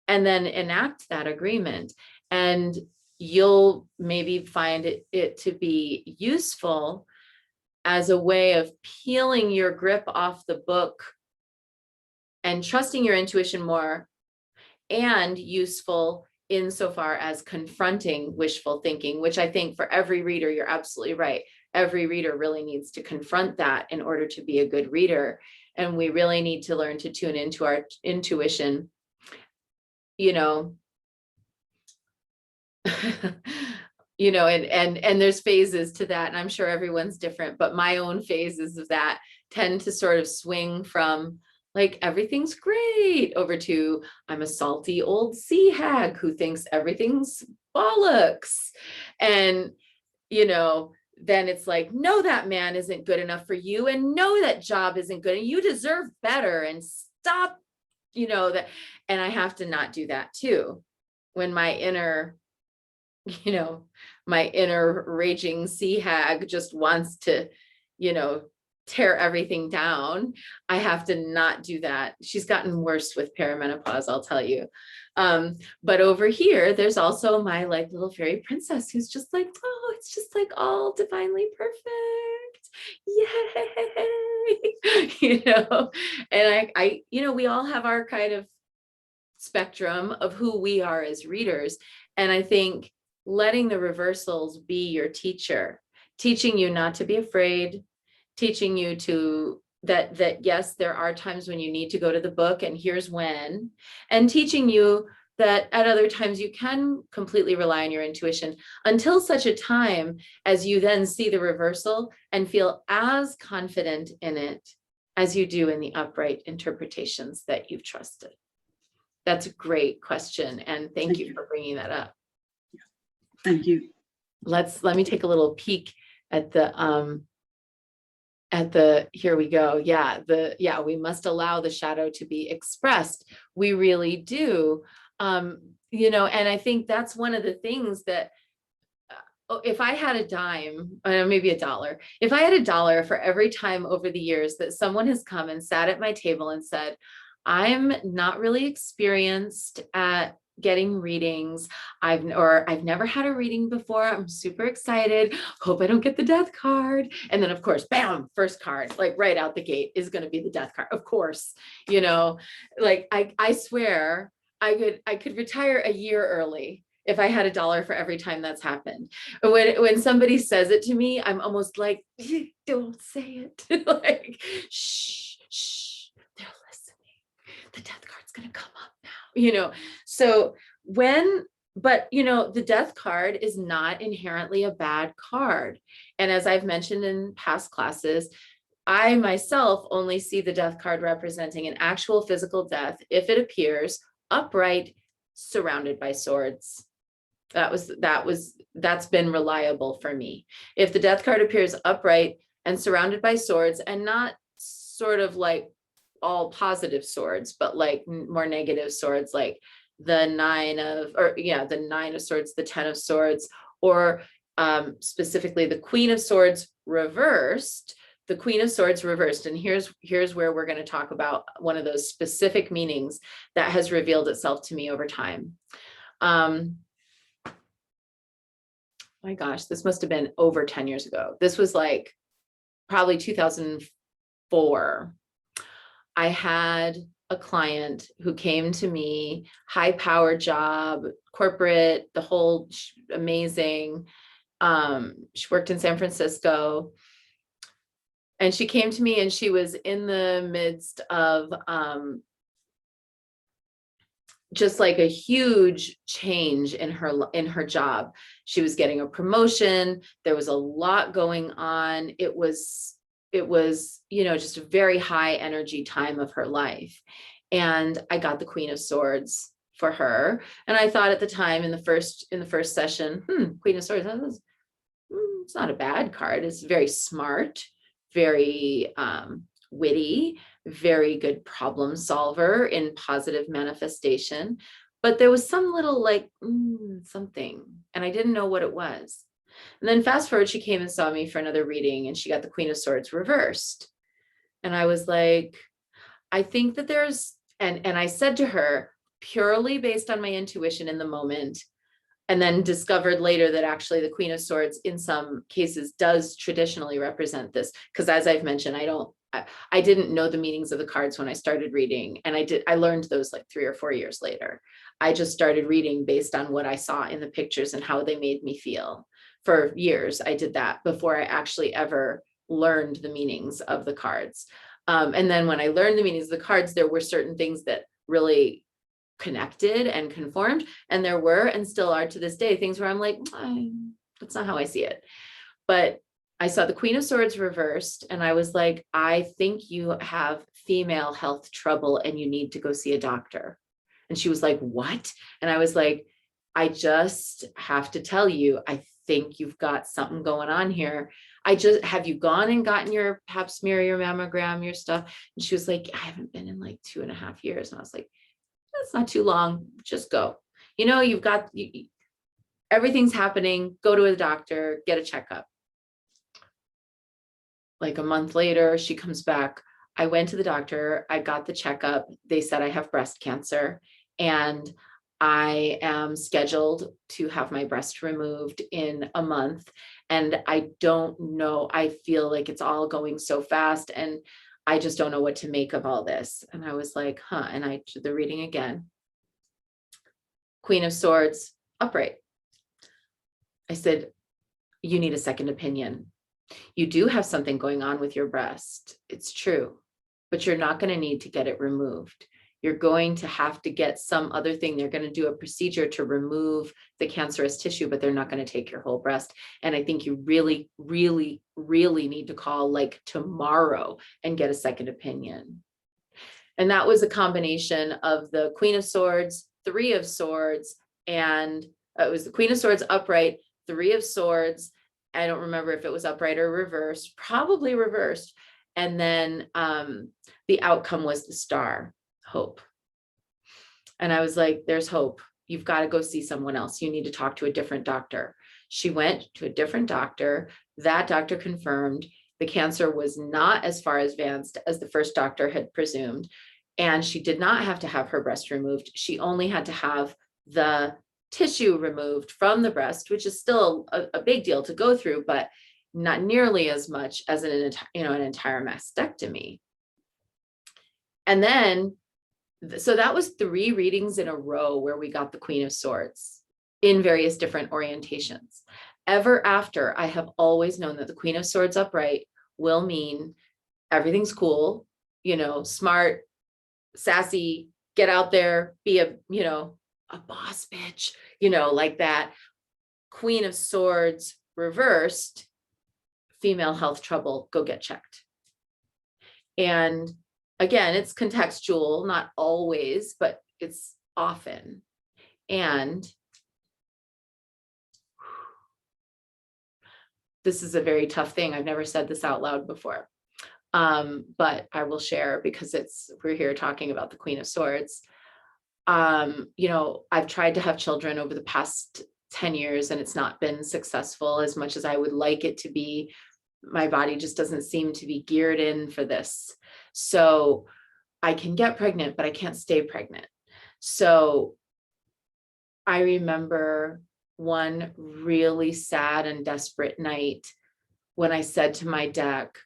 S1: and then enact that agreement. And you'll maybe find it to be useful as a way of peeling your grip off the book and trusting your intuition more and useful insofar as confronting wishful thinking, which I think for every reader, you're absolutely right. Every reader really needs to confront that in order to be a good reader. And we really need to learn to tune into our intuition, you know. You know, and there's phases to that, and I'm sure everyone's different, but my own phases of that tend to sort of swing from like everything's great over to I'm a salty old sea hag who thinks everything's bollocks. And you know, then it's like, no, that man isn't good enough for you, and no, that job isn't good, and you deserve better, and stop, you know, that. And I have to not do that too. When my inner, you know, my inner raging sea hag just wants to, you know, tear everything down, I have to not do that. She's gotten worse with perimenopause, I'll tell you. But over here, there's also my like little fairy princess who's just like, oh, it's just like all divinely perfect. Yay. You know, and I, you know, we all have our kind of spectrum of who we are as readers. And I think letting the reversals be your teacher, teaching you not to be afraid, teaching you to that yes, there are times when you need to go to the book, and here's when, and teaching you that at other times you can completely rely on your intuition until such a time as you then see the reversal and feel as confident in it as you do in the upright interpretations that you've trusted. That's a great question, and thank you for bringing that up.
S3: Thank you.
S1: Let me take a little peek at the here we go. Yeah, we must allow the shadow to be expressed. We really do. You know, and I think that's one of the things that if I had a dime, maybe $1, if I had $1 for every time over the years that someone has come and sat at my table and said, I'm not really experienced at getting readings. I've never had a reading before. I'm super excited. Hope I don't get the death card. And then of course, bam, first card, like right out the gate is going to be the death card. Of course, you know, like I swear I could retire a year early if I had $1 for every time that's happened. When somebody says it to me, I'm almost like, don't say it. Like, shh, they're listening. The death card's gonna come up now, you know. So but you know, the death card is not inherently a bad card. And as I've mentioned in past classes, I myself only see the death card representing an actual physical death if it appears upright, surrounded by swords. That's been reliable for me. If the death card appears upright and surrounded by swords, and not sort of like all positive swords, but like more negative swords, like the 9 of swords, the 10 of swords, or specifically the Queen of Swords reversed. The Queen of Swords reversed, and here's where we're going to talk about one of those specific meanings that has revealed itself to me over time. My gosh, this must have been over 10 years ago. This was like probably 2004. I had a client who came to me, high power job, corporate, the whole amazing. She worked in San Francisco. And she came to me and she was in the midst of just like a huge change in her job. She was getting a promotion. There was a lot going on. It was, you know, just a very high energy time of her life. And I got the Queen of Swords for her. And I thought at the time in the first session, Queen of Swords, it's not a bad card. It's very smart, very witty, very good problem solver in positive manifestation. But there was some little like something, and I didn't know what it was. And then fast forward, she came and saw me for another reading, and she got the Queen of Swords reversed. And I was like, I think that there's, and I said to her, purely based on my intuition in the moment, and then discovered later that actually the Queen of Swords in some cases does traditionally represent this. Because as I've mentioned, I didn't know the meanings of the cards when I started reading, and I learned those like 3 or 4 years later. I just started reading based on what I saw in the pictures and how they made me feel. For years, I did that before I actually ever learned the meanings of the cards. And then when I learned the meanings of the cards, there were certain things that really connected and conformed. And there were, and still are to this day, things where I'm like, that's not how I see it. But I saw the Queen of Swords reversed, and I was like, I think you have female health trouble and you need to go see a doctor. And she was like, what? And I was like, I just have to tell you, I think you've got something going on here. Have you gone and gotten your pap smear, your mammogram, your stuff? And she was like, I haven't been in like 2.5 years. And I was like, that's not too long. Just go. You've got, everything's happening. Go to a doctor, get a checkup. Like a month later, she comes back. I went to the doctor. I got the checkup. They said I have breast cancer, and I am scheduled to have my breast removed in a month. And I don't know, I feel like it's all going so fast, and I just don't know what to make of all this. And I was like, and I did the reading again. Queen of Swords, upright. I said, you need a second opinion. You do have something going on with your breast. It's true, but you're not going to need to get it removed. You're going to have to get some other thing. They're going to do a procedure to remove the cancerous tissue, but they're not going to take your whole breast. And I think you really, really, really need to call like tomorrow and get a second opinion. And that was a combination of the Queen of Swords, 3 of Swords, and it was the Queen of Swords upright, 3 of Swords. I don't remember if it was upright or reversed, probably reversed. And then the outcome was the Star, hope. And I was like, there's hope. You've got to go see someone else. You need to talk to a different doctor. She went to a different doctor. That doctor confirmed the cancer was not as far advanced as the first doctor had presumed. And she did not have to have her breast removed. She only had to have the tissue removed from the breast, which is still a big deal to go through, but not nearly as much as an entire mastectomy. And then, so that was 3 readings in a row where we got the Queen of Swords in various different orientations. Ever after, I have always known that the Queen of Swords upright will mean everything's cool, smart, sassy, get out there, be a boss bitch, like that. Queen of Swords reversed, female health trouble, go get checked. And again, it's contextual, not always, but it's often. And this is a very tough thing. I've never said this out loud before, but I will share because we're here talking about the Queen of Swords. I've tried to have children over the past 10 years and it's not been successful as much as I would like it to be. My body just doesn't seem to be geared in for this. So I can get pregnant, but I can't stay pregnant. So I remember one really sad and desperate night when I said to my deck,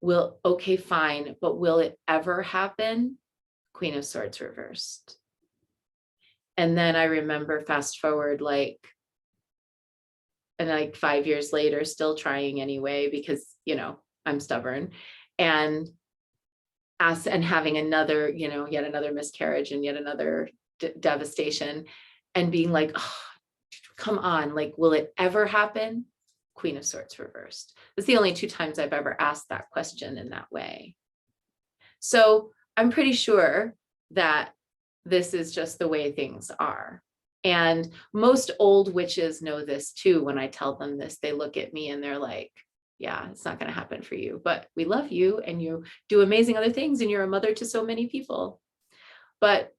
S1: okay, fine, but will it ever happen? Queen of Swords reversed. And then I remember fast forward, like 5 years later, still trying anyway, because, I'm stubborn, and having another, yet another miscarriage and yet another devastation, and being like, oh, come on, like, will it ever happen? Queen of Swords reversed. It's the only 2 times I've ever asked that question in that way. So I'm pretty sure that this is just the way things are. And most old witches know this too. When I tell them this, they look at me and they're like, yeah, it's not going to happen for you, but we love you and you do amazing other things and you're a mother to so many people. But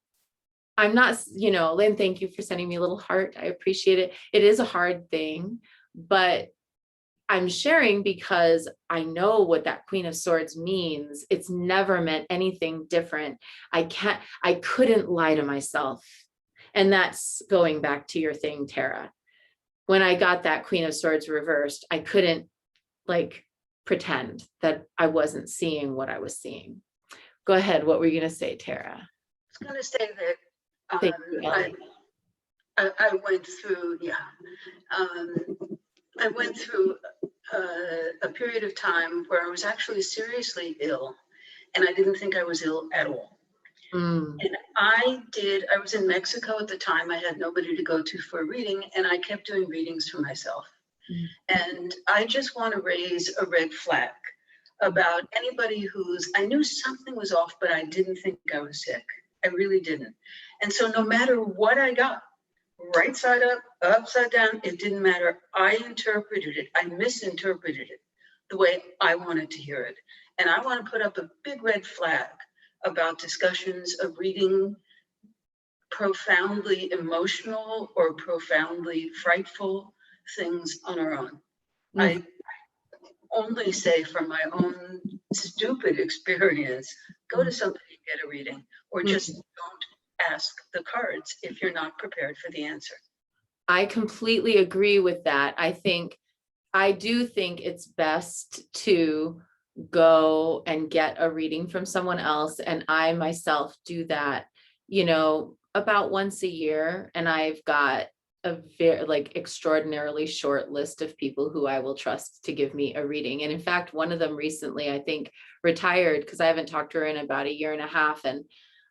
S1: I'm not, Lynn, thank you for sending me a little heart. I appreciate it. It is a hard thing, but I'm sharing because I know what that Queen of Swords means. It's never meant anything different. I couldn't lie to myself. And that's going back to your thing, Tara. When I got that Queen of Swords reversed, I couldn't pretend that I wasn't seeing what I was seeing. Go ahead. What were you going to say, Tara?
S3: I was going to say that
S1: Thank you, Ellie.
S3: I went through, I went through a period of time where I was actually seriously ill, and I didn't think I was ill at all.
S1: Mm,
S3: And I was in Mexico at the time. I had nobody to go to for a reading, and I kept doing readings for myself.
S1: Mm.
S3: And I just want to raise a red flag about anybody I knew something was off, but I didn't think I was sick. I really didn't. And so no matter what I got, right side up, upside down, it didn't matter. I interpreted it. I misinterpreted it the way I wanted to hear it. And I want to put up a big red flag about discussions of reading profoundly emotional or profoundly frightful things on our own. I only say from my own stupid experience, go to somebody and get a reading, or just don't ask the cards if you're not prepared for the answer.
S1: I completely agree with that. I do think it's best to go and get a reading from someone else. And I myself do that, about once a year. And I've got a very extraordinarily short list of people who I will trust to give me a reading. And in fact, one of them recently, I think, retired because I haven't talked to her in about a year and a half. And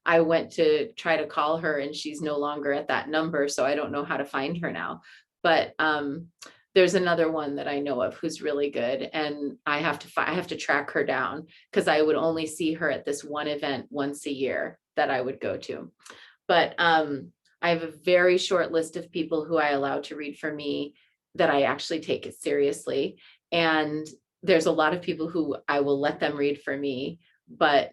S1: I went to try to call her and she's no longer at that number. So I don't know how to find her now. But there's another one that I know of who's really good. And I have to track her down because I would only see her at this one event once a year that I would go to. But I have a very short list of people who I allow to read for me that I actually take it seriously. And there's a lot of people who I will let them read for me, but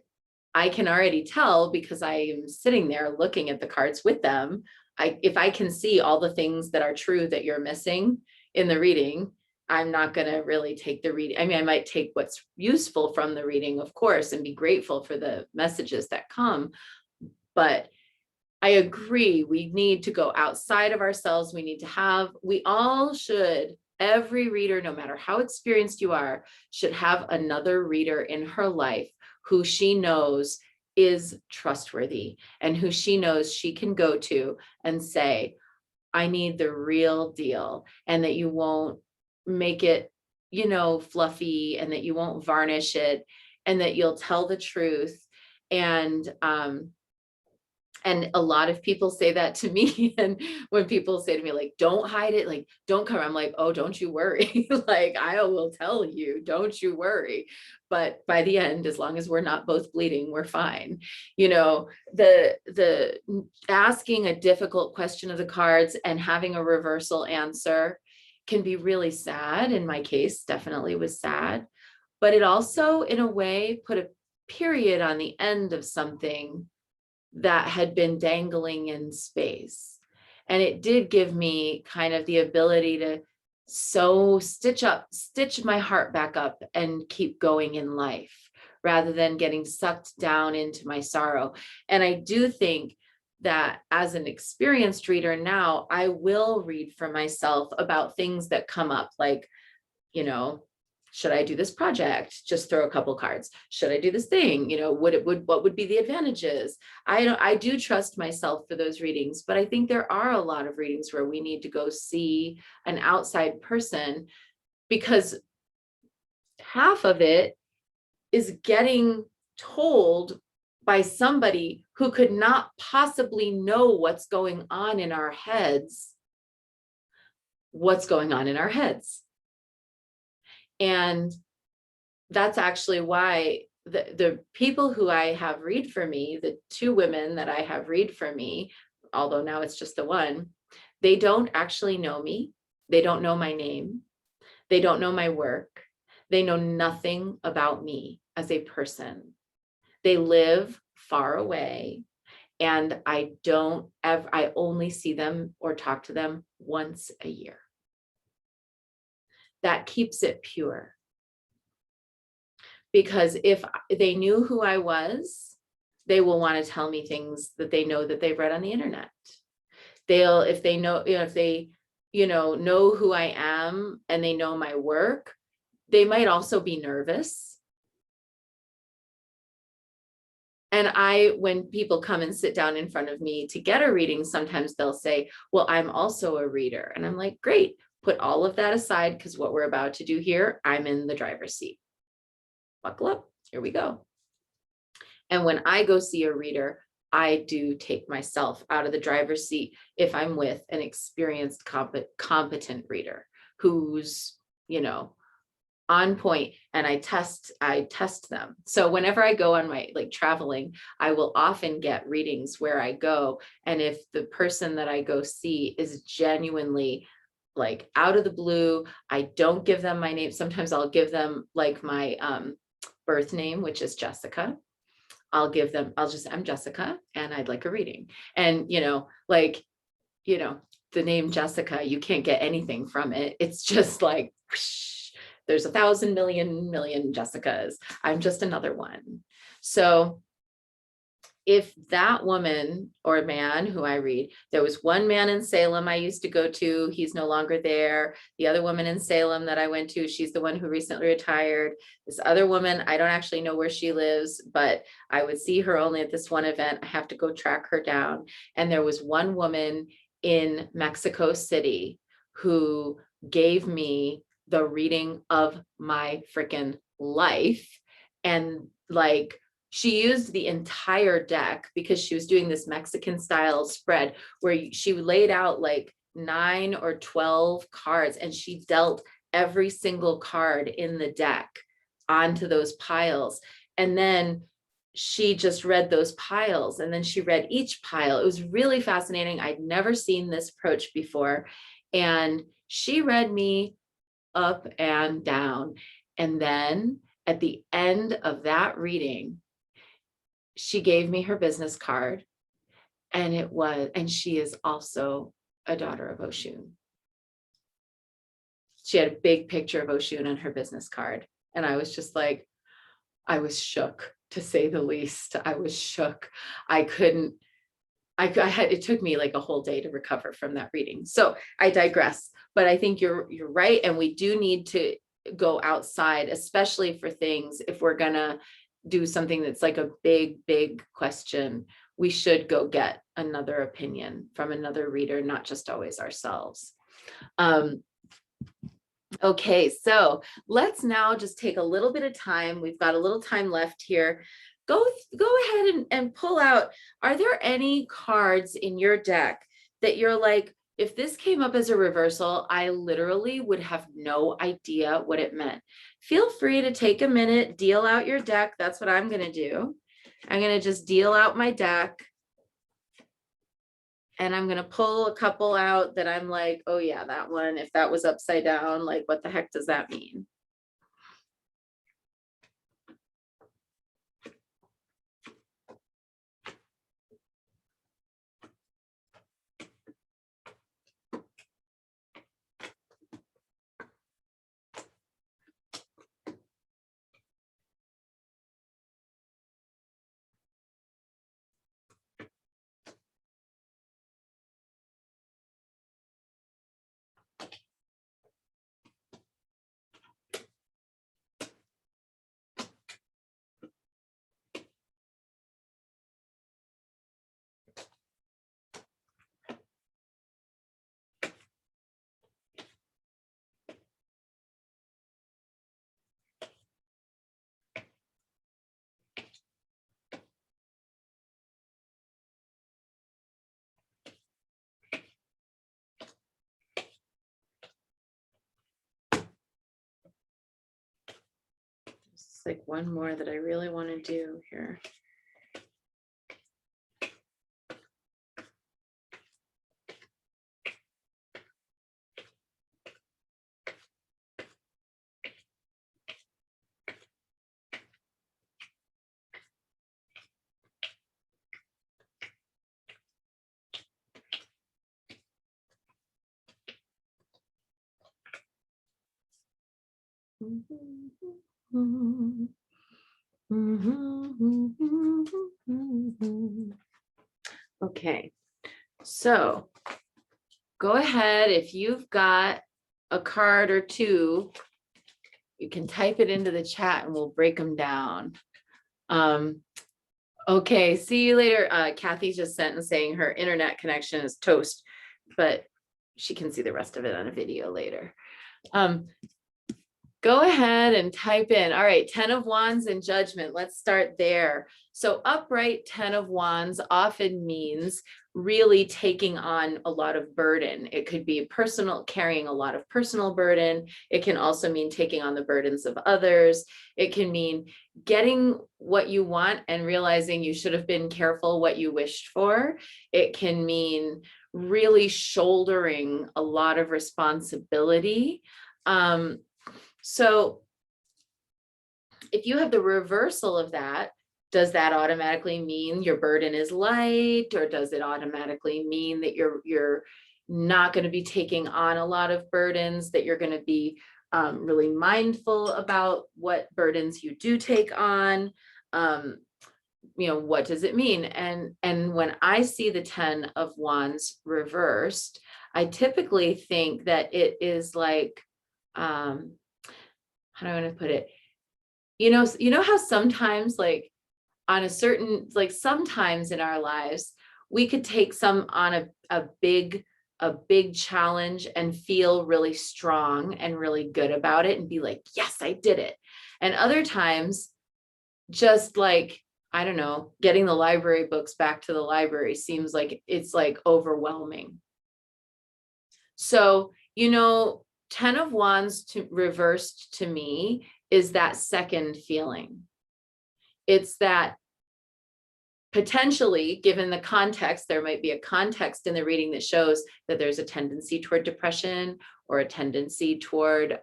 S1: I can already tell because I am sitting there looking at the cards with them. If I can see all the things that are true that you're missing in the reading, I'm not going to really take the reading. I mean, I might take what's useful from the reading, of course, and be grateful for the messages that come. But I agree, we need to go outside of ourselves. Every reader, no matter how experienced you are, should have another reader in her life who she knows is trustworthy and who she knows she can go to and say, I need the real deal, and that you won't make it, fluffy, and that you won't varnish it, and that you'll tell the truth. And a lot of people say that to me. And when people say to me, like, don't hide it, like, don't come, I'm like, oh, don't you worry. Like, I will tell you, don't you worry. But by the end, as long as we're not both bleeding, we're fine. The asking a difficult question of the cards and having a reversal answer can be really sad. In my case, definitely was sad. But it also, in a way, put a period on the end of something that had been dangling in space. And it did give me kind of the ability to stitch my heart back up and keep going in life rather than getting sucked down into my sorrow. And I do think that as an experienced reader now, I will read for myself about things that come up, like, should I do this project? Just throw a couple cards. Should I do this thing? What would be the advantages? I do trust myself for those readings, but I think there are a lot of readings where we need to go see an outside person, because half of it is getting told by somebody who could not possibly know what's going on in our heads. And that's actually why the people who I have read for me, the two women that I have read for me, although now it's just the one, they don't actually know me. They don't know my name. They don't know my work. They know nothing about me as a person. They live far away, and I only see them or talk to them once a year. That keeps it pure. Because if they knew who I was, they will want to tell me things that they know that they've read on the internet. If they know who I am and they know my work, They might also be nervous. And when people come and sit down in front of me to get a reading, sometimes they'll say, well, I'm also a reader. And I'm like, great, put all of that aside, because what we're about to do here, I'm in the driver's seat. Buckle up, here we go. And when I go see a reader, I do take myself out of the driver's seat if I'm with an experienced, competent reader who's, on point, and I test them. So whenever I go on my traveling, I will often get readings where I go. And if the person that I go see is genuinely out of the blue, I don't give them my name. Sometimes I'll give them my birth name, which is Jessica. I'm Jessica and I'd like a reading. And, the name Jessica, you can't get anything from it. It's just whoosh, there's 1,000 million Jessicas. I'm just another one. So if that woman or man who I read, there was one man in Salem I used to go to, he's no longer there. The other woman in Salem that I went to, she's the one who recently retired. This other woman, I don't actually know where she lives, but I would see her only at this one event. I have to go track her down. And there was one woman in Mexico City who gave me the reading of my freaking life. And she used the entire deck because she was doing this Mexican style spread where she laid out 9 or 12 cards, and she dealt every single card in the deck onto those piles. And then she just read those piles, and then she read each pile. It was really fascinating. I'd never seen this approach before. And she read me up and down. And then at the end of that reading, she gave me her business card, and she is also a daughter of Oshun. She had a big picture of Oshun on her business card. And I was just I was shook, to say the least. I was shook. It took me a whole day to recover from that reading. So I digress, but I think you're right. And we do need to go outside, especially for things, if we're gonna do something that's a big question, we should go get another opinion from another reader, not just always ourselves. Okay, so let's now just take a little bit of time. We've got a little time left here. Go ahead and pull out, are there any cards in your deck that you're if this came up as a reversal, I literally would have no idea what it meant? Feel free to take a minute, deal out your deck. That's what I'm going to do. I'm going to just deal out my deck. And I'm going to pull a couple out that I'm oh yeah, that one, if that was upside down, what the heck does that mean? It's one more that I really want to do here. Okay, so go ahead if you've got a card or two, you can type it into the chat and we'll break them down. Okay, see you later. Kathy just sent and saying her internet connection is toast, but she can see the rest of it on a video later. Go ahead and type in. All right, 10 of Wands and Judgment. Let's start there. So upright 10 of Wands often means really taking on a lot of burden. It could be personal, carrying a lot of personal burden. It can also mean taking on the burdens of others. It can mean getting what you want and realizing you should have been careful what you wished for. It can mean really shouldering a lot of responsibility. So if you have the reversal of that, does that automatically mean your burden is light, or does it automatically mean that you're not going to be taking on a lot of burdens, that you're going to be really mindful about what burdens you do take on? What does it mean? And when I see the 10 of Wands reversed, I typically think that it is like, how do I want to put it? You know how sometimes like on a certain, like sometimes in our lives, we could take some on a big challenge and feel really strong and really good about it and be like, yes, I did it. And other times, just like, I don't know, getting the library books back to the library seems like it's like overwhelming. So, 10 of Wands reversed to me is that second feeling. It's that potentially, given the context, there might be a context in the reading that shows that there's a tendency toward depression or a tendency toward,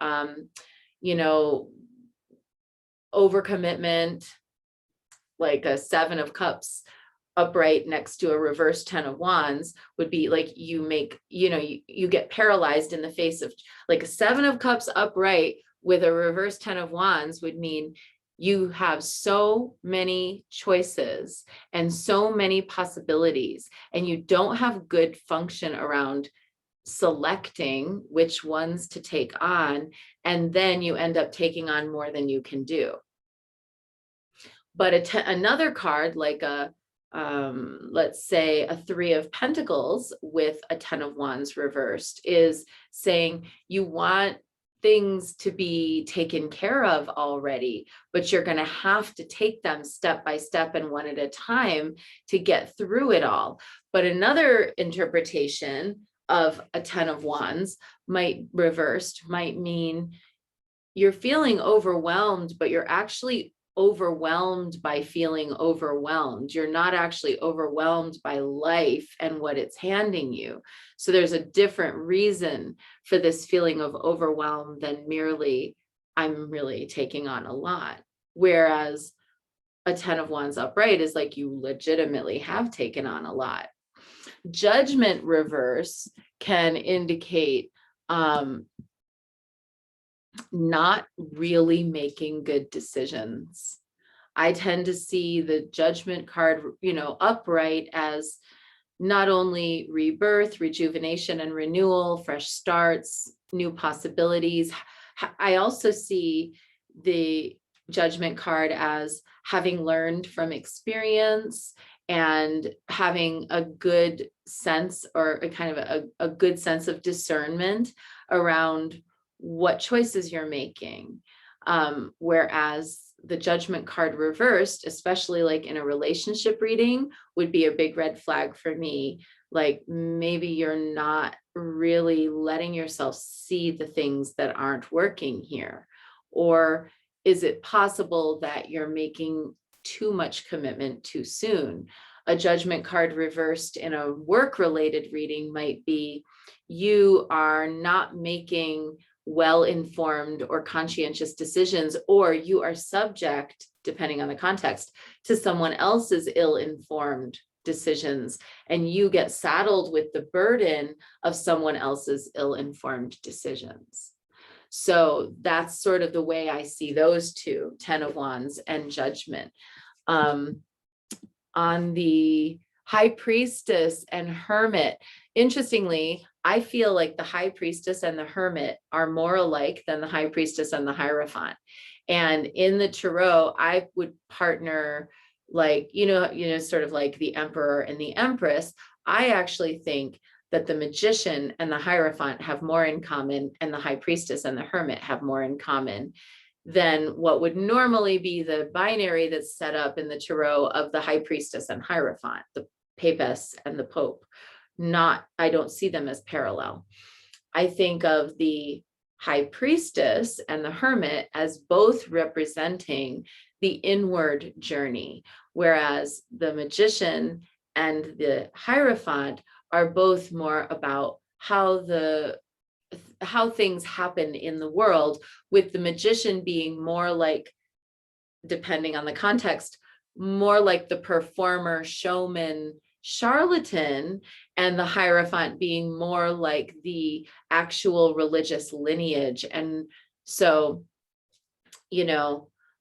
S1: overcommitment, like a 7 of Cups upright next to a reverse 10 of Wands would be like you get paralyzed in the face of, like a 7 of Cups upright with a reverse 10 of Wands would mean you have so many choices and so many possibilities, and you don't have good function around selecting which ones to take on, and then you end up taking on more than you can do. But another card like let's say a 3 of Pentacles with a 10 of Wands reversed is saying you want things to be taken care of already, but you're going to have to take them step by step and one at a time to get through it all. But another interpretation of a 10 of Wands might mean you're feeling overwhelmed, but you're actually overwhelmed by feeling overwhelmed. You're not actually overwhelmed by life and what it's handing you. So there's a different reason for this feeling of overwhelm than merely I'm really taking on a lot. Whereas a 10 of Wands upright is like you legitimately have taken on a lot. Judgment reverse can indicate not really making good decisions. I tend to see the Judgment card, upright as not only rebirth, rejuvenation and renewal, fresh starts, new possibilities. I also see the Judgment card as having learned from experience and having a good sense, or a kind of a good sense of discernment around what choices you're making. Whereas the Judgment card reversed, especially like in a relationship reading, would be a big red flag for me. Like maybe you're not really letting yourself see the things that aren't working here. Or is it possible that you're making too much commitment too soon? A Judgment card reversed in a work-related reading might be you are not making well-informed or conscientious decisions, or you are subject, depending on the context, to someone else's ill-informed decisions, and you get saddled with the burden of someone else's ill-informed decisions. So that's sort of the way I see those two, 10 of Wands and Judgment. On the High Priestess and Hermit, interestingly, I feel like the high priestess and the hermit are more alike than the high priestess and the hierophant. And in the tarot, I would partner like, sort of like the emperor and the empress. I actually think that the magician and the hierophant have more in common, and the high priestess and the hermit have more in common than what would normally be the binary that's set up in the tarot of the high priestess and hierophant, the papess and the pope. I don't see them as parallel. I think of the high priestess and the hermit as both representing the inward journey, whereas the magician and the hierophant are both more about how things happen in the world, with the magician being more like, depending on the context, more like the performer, showman, charlatan, and the hierophant being more like the actual religious lineage. And so,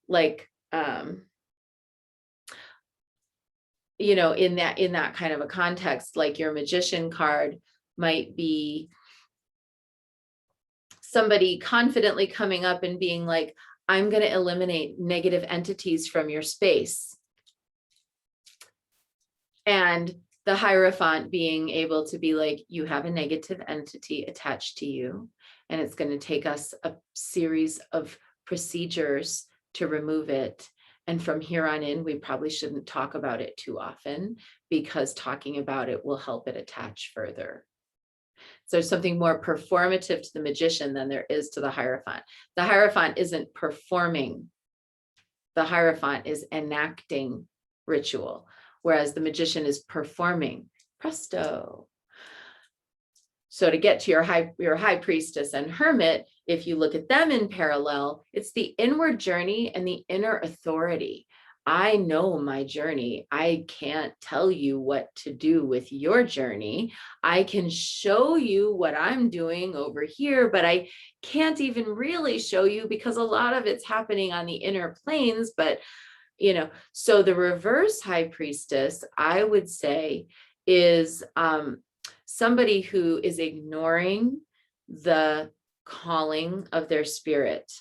S1: like, in that kind of a context, like your magician card might be somebody confidently coming up and being like, I'm going to eliminate negative entities from your space. And the hierophant being able to be like, you have a negative entity attached to you, and it's going to take us a series of procedures to remove it. And from here on in, we probably shouldn't talk about it too often, because talking about it will help it attach further. So there's something more performative to the magician than there is to the hierophant. The hierophant isn't performing. The hierophant is enacting ritual, whereas the magician is performing. Presto. So to get to your high priestess and hermit, if you look at them in parallel, it's the inward journey and the inner authority. I know my journey. I can't tell you what to do with your journey. I can show you what I'm doing over here, but I can't even really show you because a lot of it's happening on the inner planes. But, so the reverse high priestess, I would say, is somebody who is ignoring the calling of their spirit.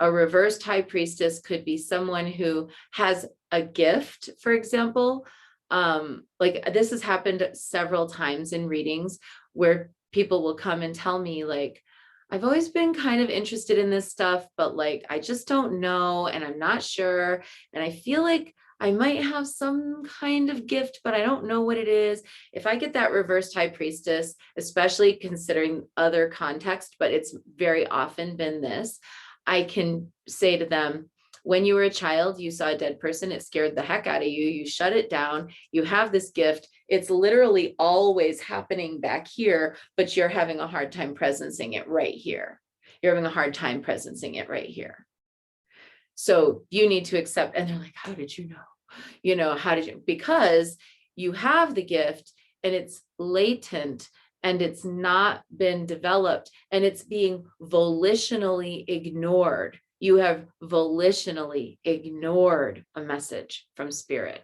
S1: A reversed high priestess could be someone who has a gift, for example. Like this has happened several times in readings where people will come and tell me like, I've always been kind of interested in this stuff, but like, I just don't know. And I'm not sure. And I feel like I might have some kind of gift, but I don't know what it is. If I get that reversed high priestess, especially considering other context, but it's very often been this, I can say to them, when you were a child, you saw a dead person, it scared the heck out of you, you shut it down, you have this gift, it's literally always happening back here, but you're having a hard time presencing it right here. You're having a hard time presencing it right here. So you need to accept, and they're like, how did you know? How did you? Because you have the gift and it's latent and it's not been developed and it's being volitionally ignored. You have volitionally ignored a message from spirit.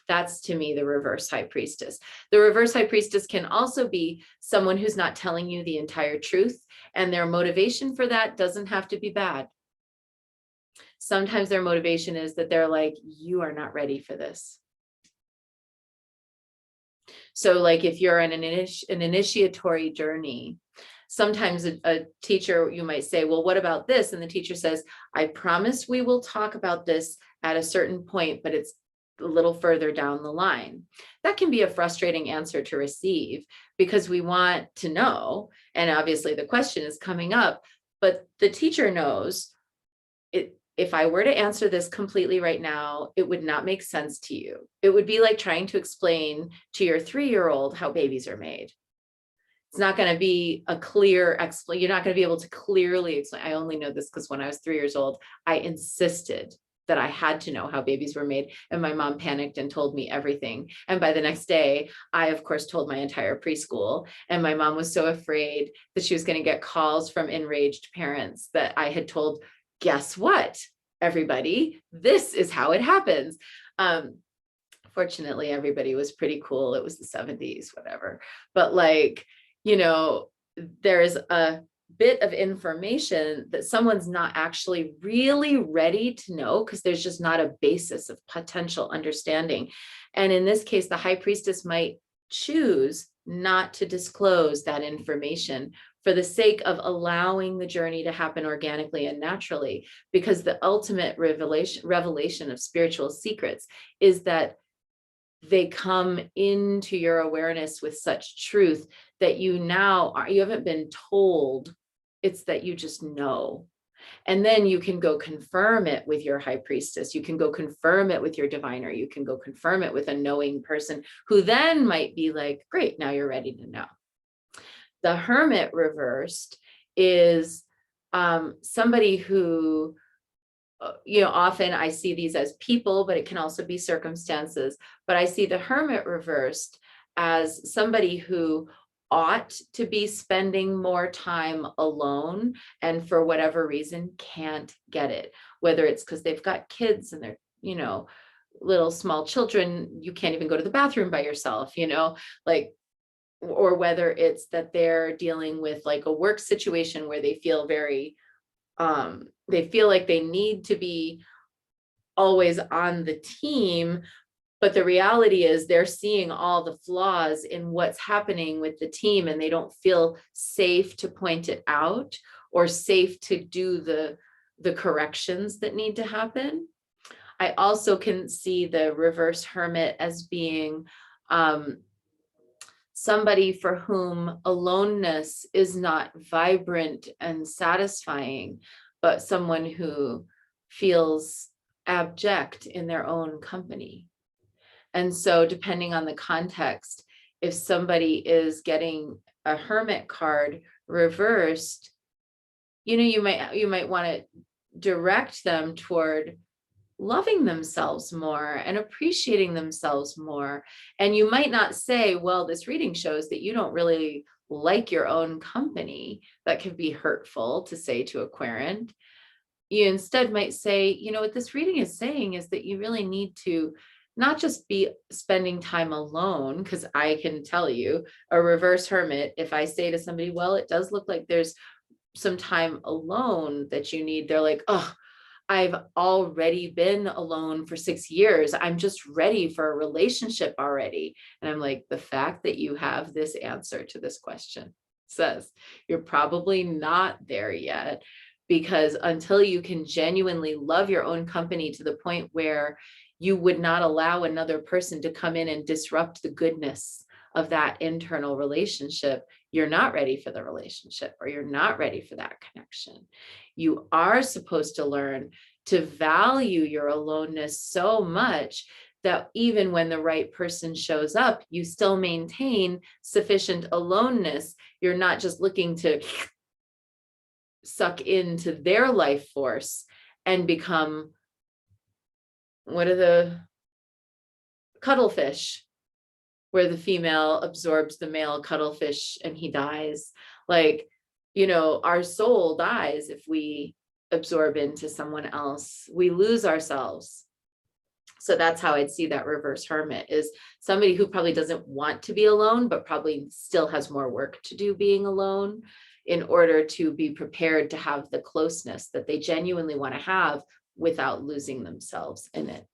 S1: That's to me the reverse high priestess. The reverse high priestess can also be someone who's not telling you the entire truth, and their motivation for that doesn't have to be bad. Sometimes their motivation is that they're like, you are not ready for this. So like if you're in an initiatory journey, sometimes a teacher, you might say, well, what about this? And the teacher says, I promise we will talk about this at a certain point, but it's a little further down the line. That can be a frustrating answer to receive because we want to know. And obviously the question is coming up, but the teacher knows it. If I were to answer this completely right now, it would not make sense to you. It would be like trying to explain to your 3-year-old how babies are made. It's not going to be a clear explanation. You're not going to be able to clearly explain. I only know this because when I was 3 years old, I insisted that I had to know how babies were made. And my mom panicked and told me everything. And by the next day, I, of course, told my entire preschool. And my mom was so afraid that she was going to get calls from enraged parents that I had told, guess what, everybody, this is how it happens. Fortunately, everybody was pretty cool. It was the 70s, whatever. But like, you know, there's a bit of information that someone's not actually really ready to know because there's just not a basis of potential understanding. And in this case, the high priestess might choose not to disclose that information for the sake of allowing the journey to happen organically and naturally, because the ultimate revelation of spiritual secrets is that they come into your awareness with such truth that you haven't been told, it's that you just know. And then you can go confirm it with your high priestess. You can go confirm it with your diviner. You can go confirm it with a knowing person who then might be like, great, now you're ready to know. The hermit reversed is somebody who, often I see these as people, but it can also be circumstances. But I see the hermit reversed as somebody who ought to be spending more time alone and for whatever reason can't get it, whether it's because they've got kids and they're, little small children, you can't even go to the bathroom by yourself, like, or whether it's that they're dealing with like a work situation where they feel very they feel like they need to be always on the team, but the reality is they're seeing all the flaws in what's happening with the team and they don't feel safe to point it out or safe to do the corrections that need to happen. I also can see the reverse hermit as being somebody for whom aloneness is not vibrant and satisfying, but someone who feels abject in their own company. And so depending on the context, if somebody is getting a hermit card reversed, you might want to direct them toward loving themselves more and appreciating themselves more. And you might not say, well, this reading shows that you don't really like your own company. That could be hurtful to say to a querent. You instead might say, what this reading is saying is that you really need to not just be spending time alone, because I can tell you, a reverse hermit, if I say to somebody, well, it does look like there's some time alone that you need, they're like, oh, I've already been alone for 6 years. I'm just ready for a relationship already. And I'm like, the fact that you have this answer to this question says you're probably not there yet, because until you can genuinely love your own company to the point where you would not allow another person to come in and disrupt the goodness of that internal relationship, you're not ready for the relationship, or you're not ready for that connection. You are supposed to learn to value your aloneness so much that even when the right person shows up, you still maintain sufficient aloneness. You're not just looking to suck into their life force and become, what are the cuttlefish, where the female absorbs the male cuttlefish and he dies. Like, our soul dies if we absorb into someone else. We lose ourselves. So that's how I'd see that reverse hermit, is somebody who probably doesn't want to be alone, but probably still has more work to do being alone in order to be prepared to have the closeness that they genuinely want to have without losing themselves in it.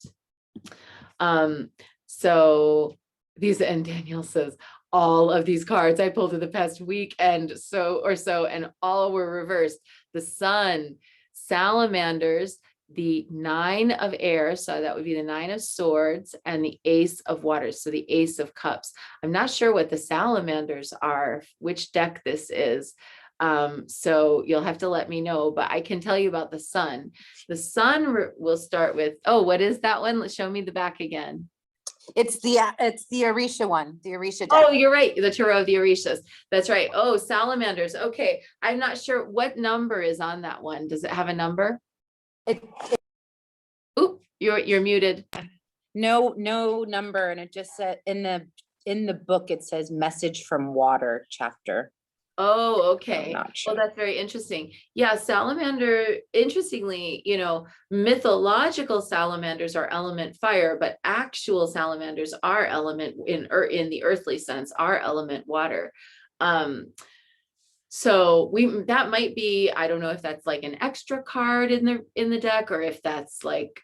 S1: So these, and Danielle says, all of these cards I pulled in the past week and and all were reversed. The sun, salamanders, the 9 of air, so that would be the 9 of swords, and the ace of waters, so the ace of cups. I'm not sure what the salamanders are, which deck this is. So you'll have to let me know, but I can tell you about the sun. The sun will start with, oh, what is that one? Let's show me the back again.
S2: It's the Orisha one, the Orisha deck.
S1: Oh, you're right. The Tarot of the Orishas. That's right. Oh, salamanders. Okay. I'm not sure what number is on that one. Does it have a number? Oop, you're muted.
S4: No number. And it just said in the book, it says message from water chapter.
S1: Oh, okay.
S4: I'm not sure.
S1: Well, that's very interesting. Yeah, salamander, interestingly, mythological salamanders are element fire, but actual salamanders are element in the earthly sense, are element water. So that might be, I don't know if that's like an extra card in the deck, or if that's like,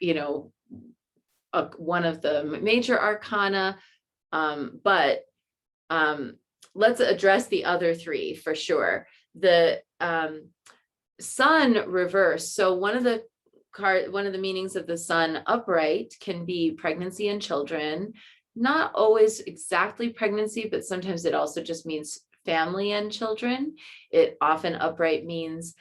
S1: one of the major arcana. But let's address the other three for sure. The sun reverse. So one of the meanings of the sun upright can be pregnancy and children. Not always exactly pregnancy, but sometimes it also just means family and children. It often upright means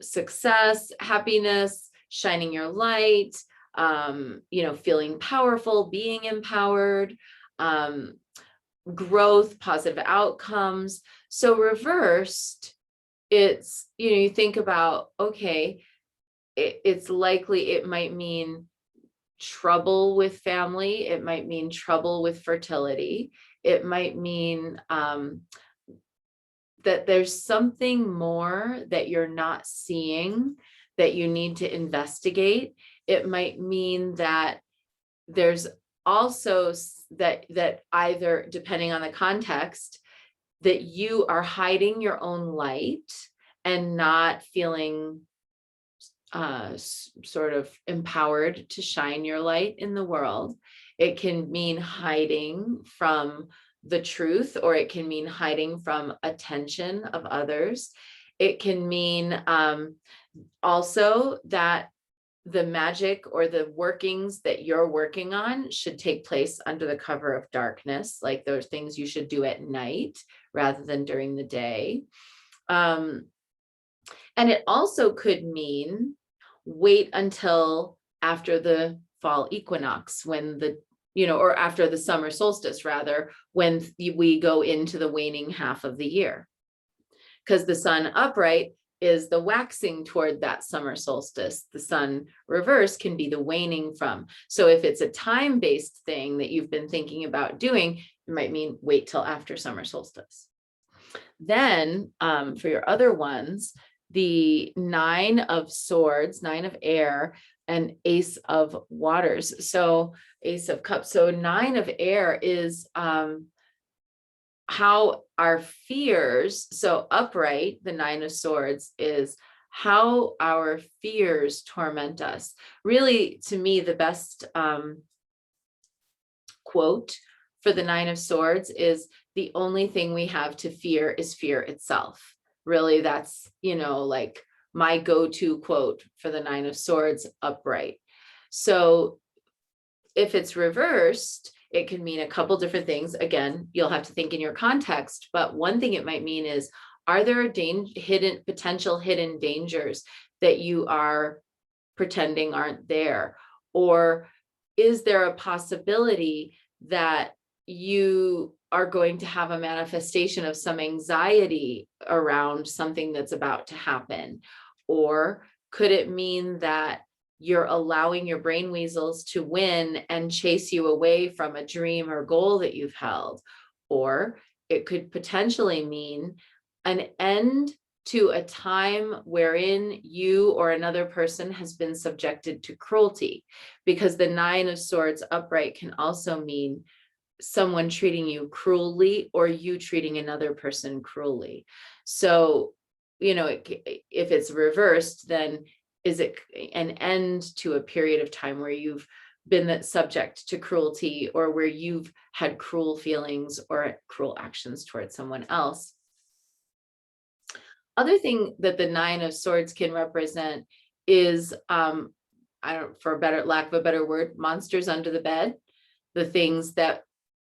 S1: success, happiness, shining your light, feeling powerful, being empowered, growth, positive outcomes. So reversed, it's, you think about, okay, it's likely it might mean trouble with family. It might mean trouble with fertility. It might mean that there's something more that you're not seeing that you need to investigate. It might mean that there's also that either, depending on the context, that you are hiding your own light and not feeling sort of empowered to shine your light in the world. It can mean hiding from the truth, or it can mean hiding from attention of others. It can mean also that the magic or the workings that you're working on should take place under the cover of darkness, like those things you should do at night rather than during the day. And it also could mean wait until after the fall equinox, when or after the summer solstice, rather, when we go into the waning half of the year. Because the sun upright is the waxing toward that summer solstice. The sun reverse can be the waning from. So if it's a time-based thing that you've been thinking about doing, it might mean wait till after summer solstice. Then for your other ones, the 9 of swords, 9 of air, and ace of waters. So ace of cups. So 9 of air is how our fears, so upright, the 9 of swords is how our fears torment us. Really, to me, the best quote for the 9 of swords is, the only thing we have to fear is fear itself. Really, that's, like my go-to quote for the 9 of swords upright. So if it's reversed, it can mean a couple different things. Again, you'll have to think in your context, but one thing it might mean is, are there potential hidden dangers that you are pretending aren't there? Or is there a possibility that you are going to have a manifestation of some anxiety around something that's about to happen? Or could it mean that you're allowing your brain weasels to win and chase you away from a dream or goal that you've held? Or it could potentially mean an end to a time wherein you or another person has been subjected to cruelty, because the 9 of swords upright can also mean someone treating you cruelly, or you treating another person cruelly. So, if it's reversed, then is it an end to a period of time where you've been subject to cruelty, or where you've had cruel feelings or cruel actions towards someone else? Other thing that the 9 of swords can represent is, for lack of a better word, monsters under the bed, the things that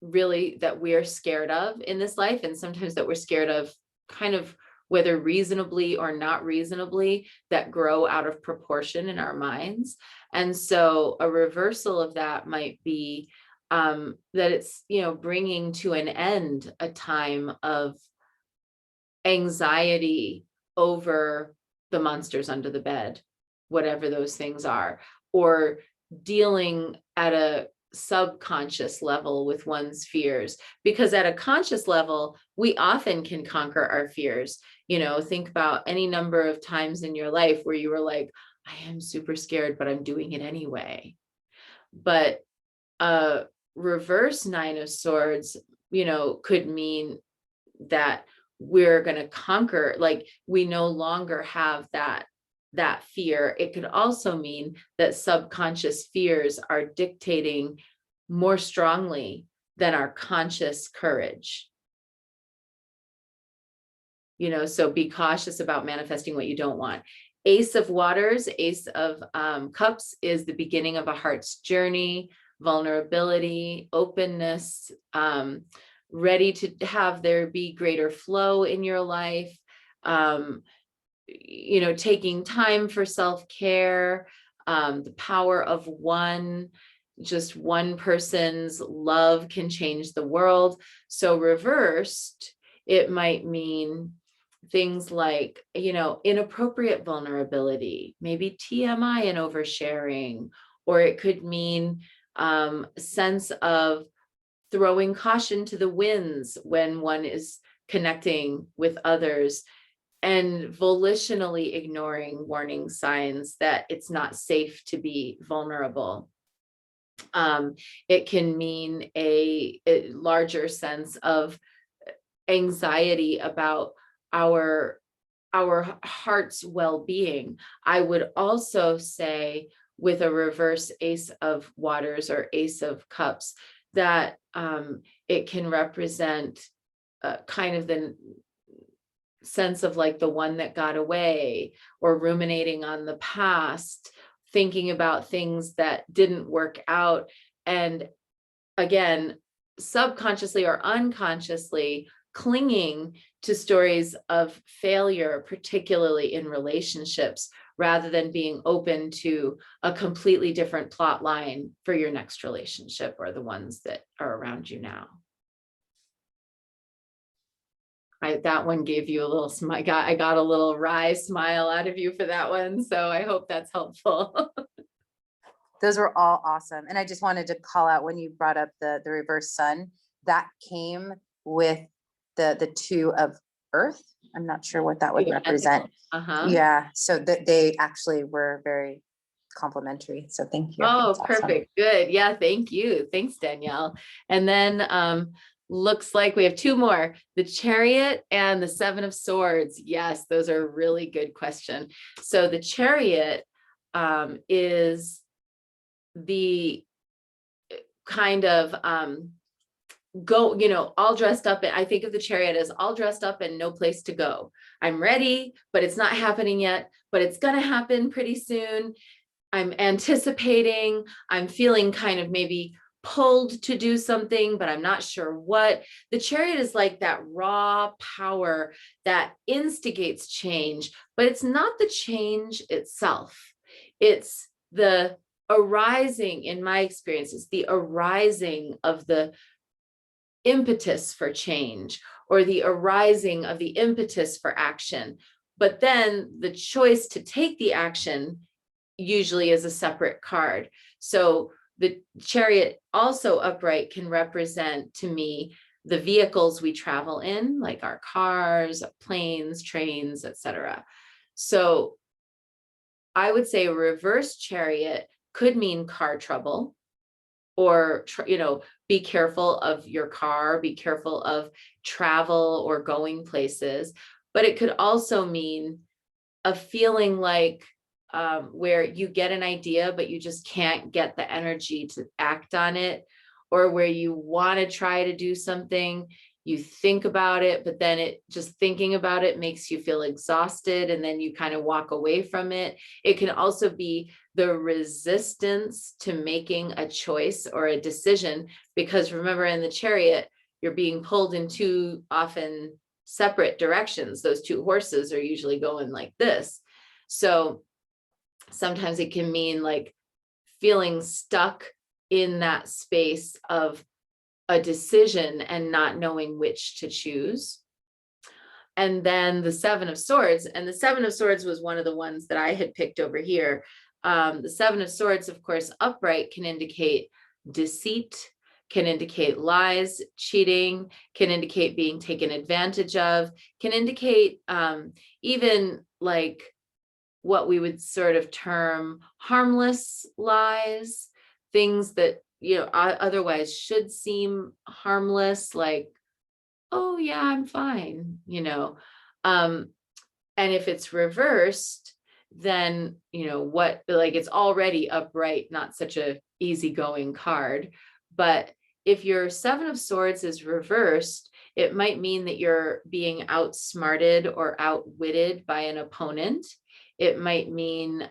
S1: we're scared of in this life, and sometimes that we're scared of kind of whether reasonably or not reasonably, that grow out of proportion in our minds. And so a reversal of that might be that it's, bringing to an end a time of anxiety over the monsters under the bed, whatever those things are, or dealing at a subconscious level with one's fears. Because at a conscious level, we often can conquer our fears. Think about any number of times in your life where you were like, I am super scared, but I'm doing it anyway. But reverse 9 of swords, could mean that we're going to conquer, like we no longer have that fear. It could also mean that subconscious fears are dictating more strongly than our conscious courage. So be cautious about manifesting what you don't want. Ace of Waters, Ace of Cups is the beginning of a heart's journey, vulnerability, openness, ready to have there be greater flow in your life, taking time for self-care, the power of one, just one person's love can change the world. So reversed, it might mean things like, inappropriate vulnerability, maybe TMI and oversharing, or it could mean sense of throwing caution to the winds when one is connecting with others, and volitionally ignoring warning signs that it's not safe to be vulnerable. It can mean a larger sense of anxiety about our heart's well-being. I would also say, with a reverse Ace of Waters or Ace of Cups, that it can represent kind of the sense of like the one that got away, or ruminating on the past, thinking about things that didn't work out, and again, subconsciously or unconsciously clinging to stories of failure, particularly in relationships, rather than being open to a completely different plot line for your next relationship or the ones that are around you now. That one gave you a little smile. I got a little wry smile out of you for that one. So I hope that's helpful.
S2: Those were all awesome. And I just wanted to call out, when you brought up the reverse sun, that came with the two of earth. I'm not sure what that would represent.
S1: Uh-huh.
S2: Yeah. So that they actually were very complementary. So thank you.
S1: Oh,
S2: That's awesome.
S1: perfect. Good. Yeah. Thank you. Thanks, Danielle. And then looks like we have two more, the Chariot and the Seven of Swords. Yes, those are a really good question. So the Chariot is the kind of all dressed up. I think of the Chariot as all dressed up and no place to go. I'm ready, but it's not happening yet, but it's going to happen pretty soon. I'm anticipating, I'm feeling kind of maybe pulled to do something, but I'm not sure what. The Chariot is like that raw power that instigates change, but it's not the change itself. It's the arising, in my experience, it's the arising of the impetus for change, or the arising of the impetus for action. But then the choice to take the action usually is a separate card. So the Chariot also upright can represent to me the vehicles we travel in, like our cars, planes, trains, etc. So I would say a reverse Chariot could mean car trouble, or be careful of your car, be careful of travel or going places. But it could also mean a feeling like where you get an idea, but you just can't get the energy to act on it, or where you want to try to do something, you think about it, but then thinking about it makes you feel exhausted, and then you kind of walk away from it. It can also be the resistance to making a choice or a decision, because remember, in the Chariot, you're being pulled in two often separate directions. Those two horses are usually going like this. So sometimes it can mean like feeling stuck in that space of a decision and not knowing which to choose. And then the Seven of Swords, and the Seven of Swords was one of the ones that I had picked over here. The Seven of Swords, of course, upright can indicate deceit, can indicate lies, cheating, can indicate being taken advantage of, can indicate even like what we would sort of term harmless lies, things that otherwise should seem harmless, like oh yeah, I'm fine, you know. And if it's reversed, then, you know, what, like, it's already upright, not such a easygoing card. But if your Seven of Swords is reversed, it might mean that you're being outsmarted or outwitted by an opponent. It might mean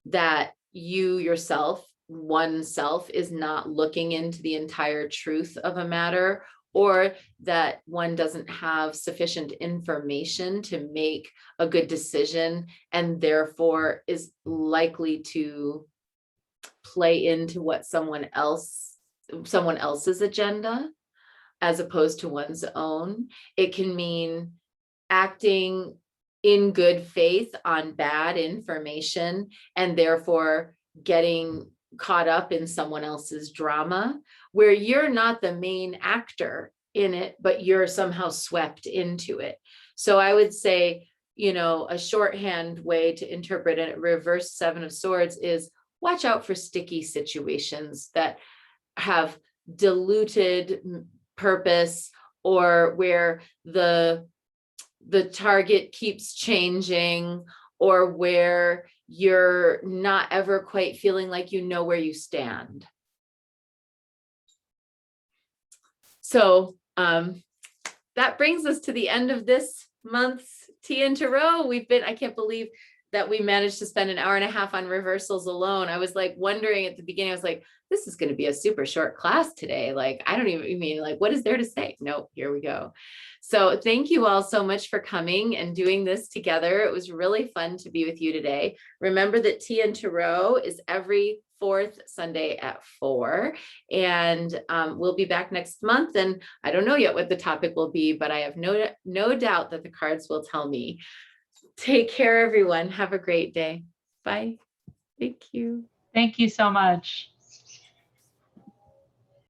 S1: that you yourself, oneself, is not looking into the entire truth of a matter, or that one doesn't have sufficient information to make a good decision and therefore is likely to play into what someone else's agenda as opposed to one's own. It can mean acting in good faith on bad information and therefore getting caught up in someone else's drama where you're not the main actor in it, but you're somehow swept into it. So I would say, you know, a shorthand way to interpret a reverse Seven of Swords is watch out for sticky situations that have diluted purpose, or where the target keeps changing, or where you're not ever quite feeling like you know where you stand. So that brings us to the end of this month's Tea and Tarot. I can't believe that we managed to spend an hour and a half on reversals alone. I was like wondering at the beginning, I was like, this is going to be a super short class today. Like, I don't even mean, like, what is there to say? Nope, here we go. So thank you all so much for coming and doing this together. It was really fun to be with you today. Remember that Tea and Tarot is every fourth Sunday at 4, and we'll be back next month. And I don't know yet what the topic will be, but I have no doubt that the cards will tell me. Take care, everyone. Have a great day. Bye. Thank you.
S5: Thank you so much.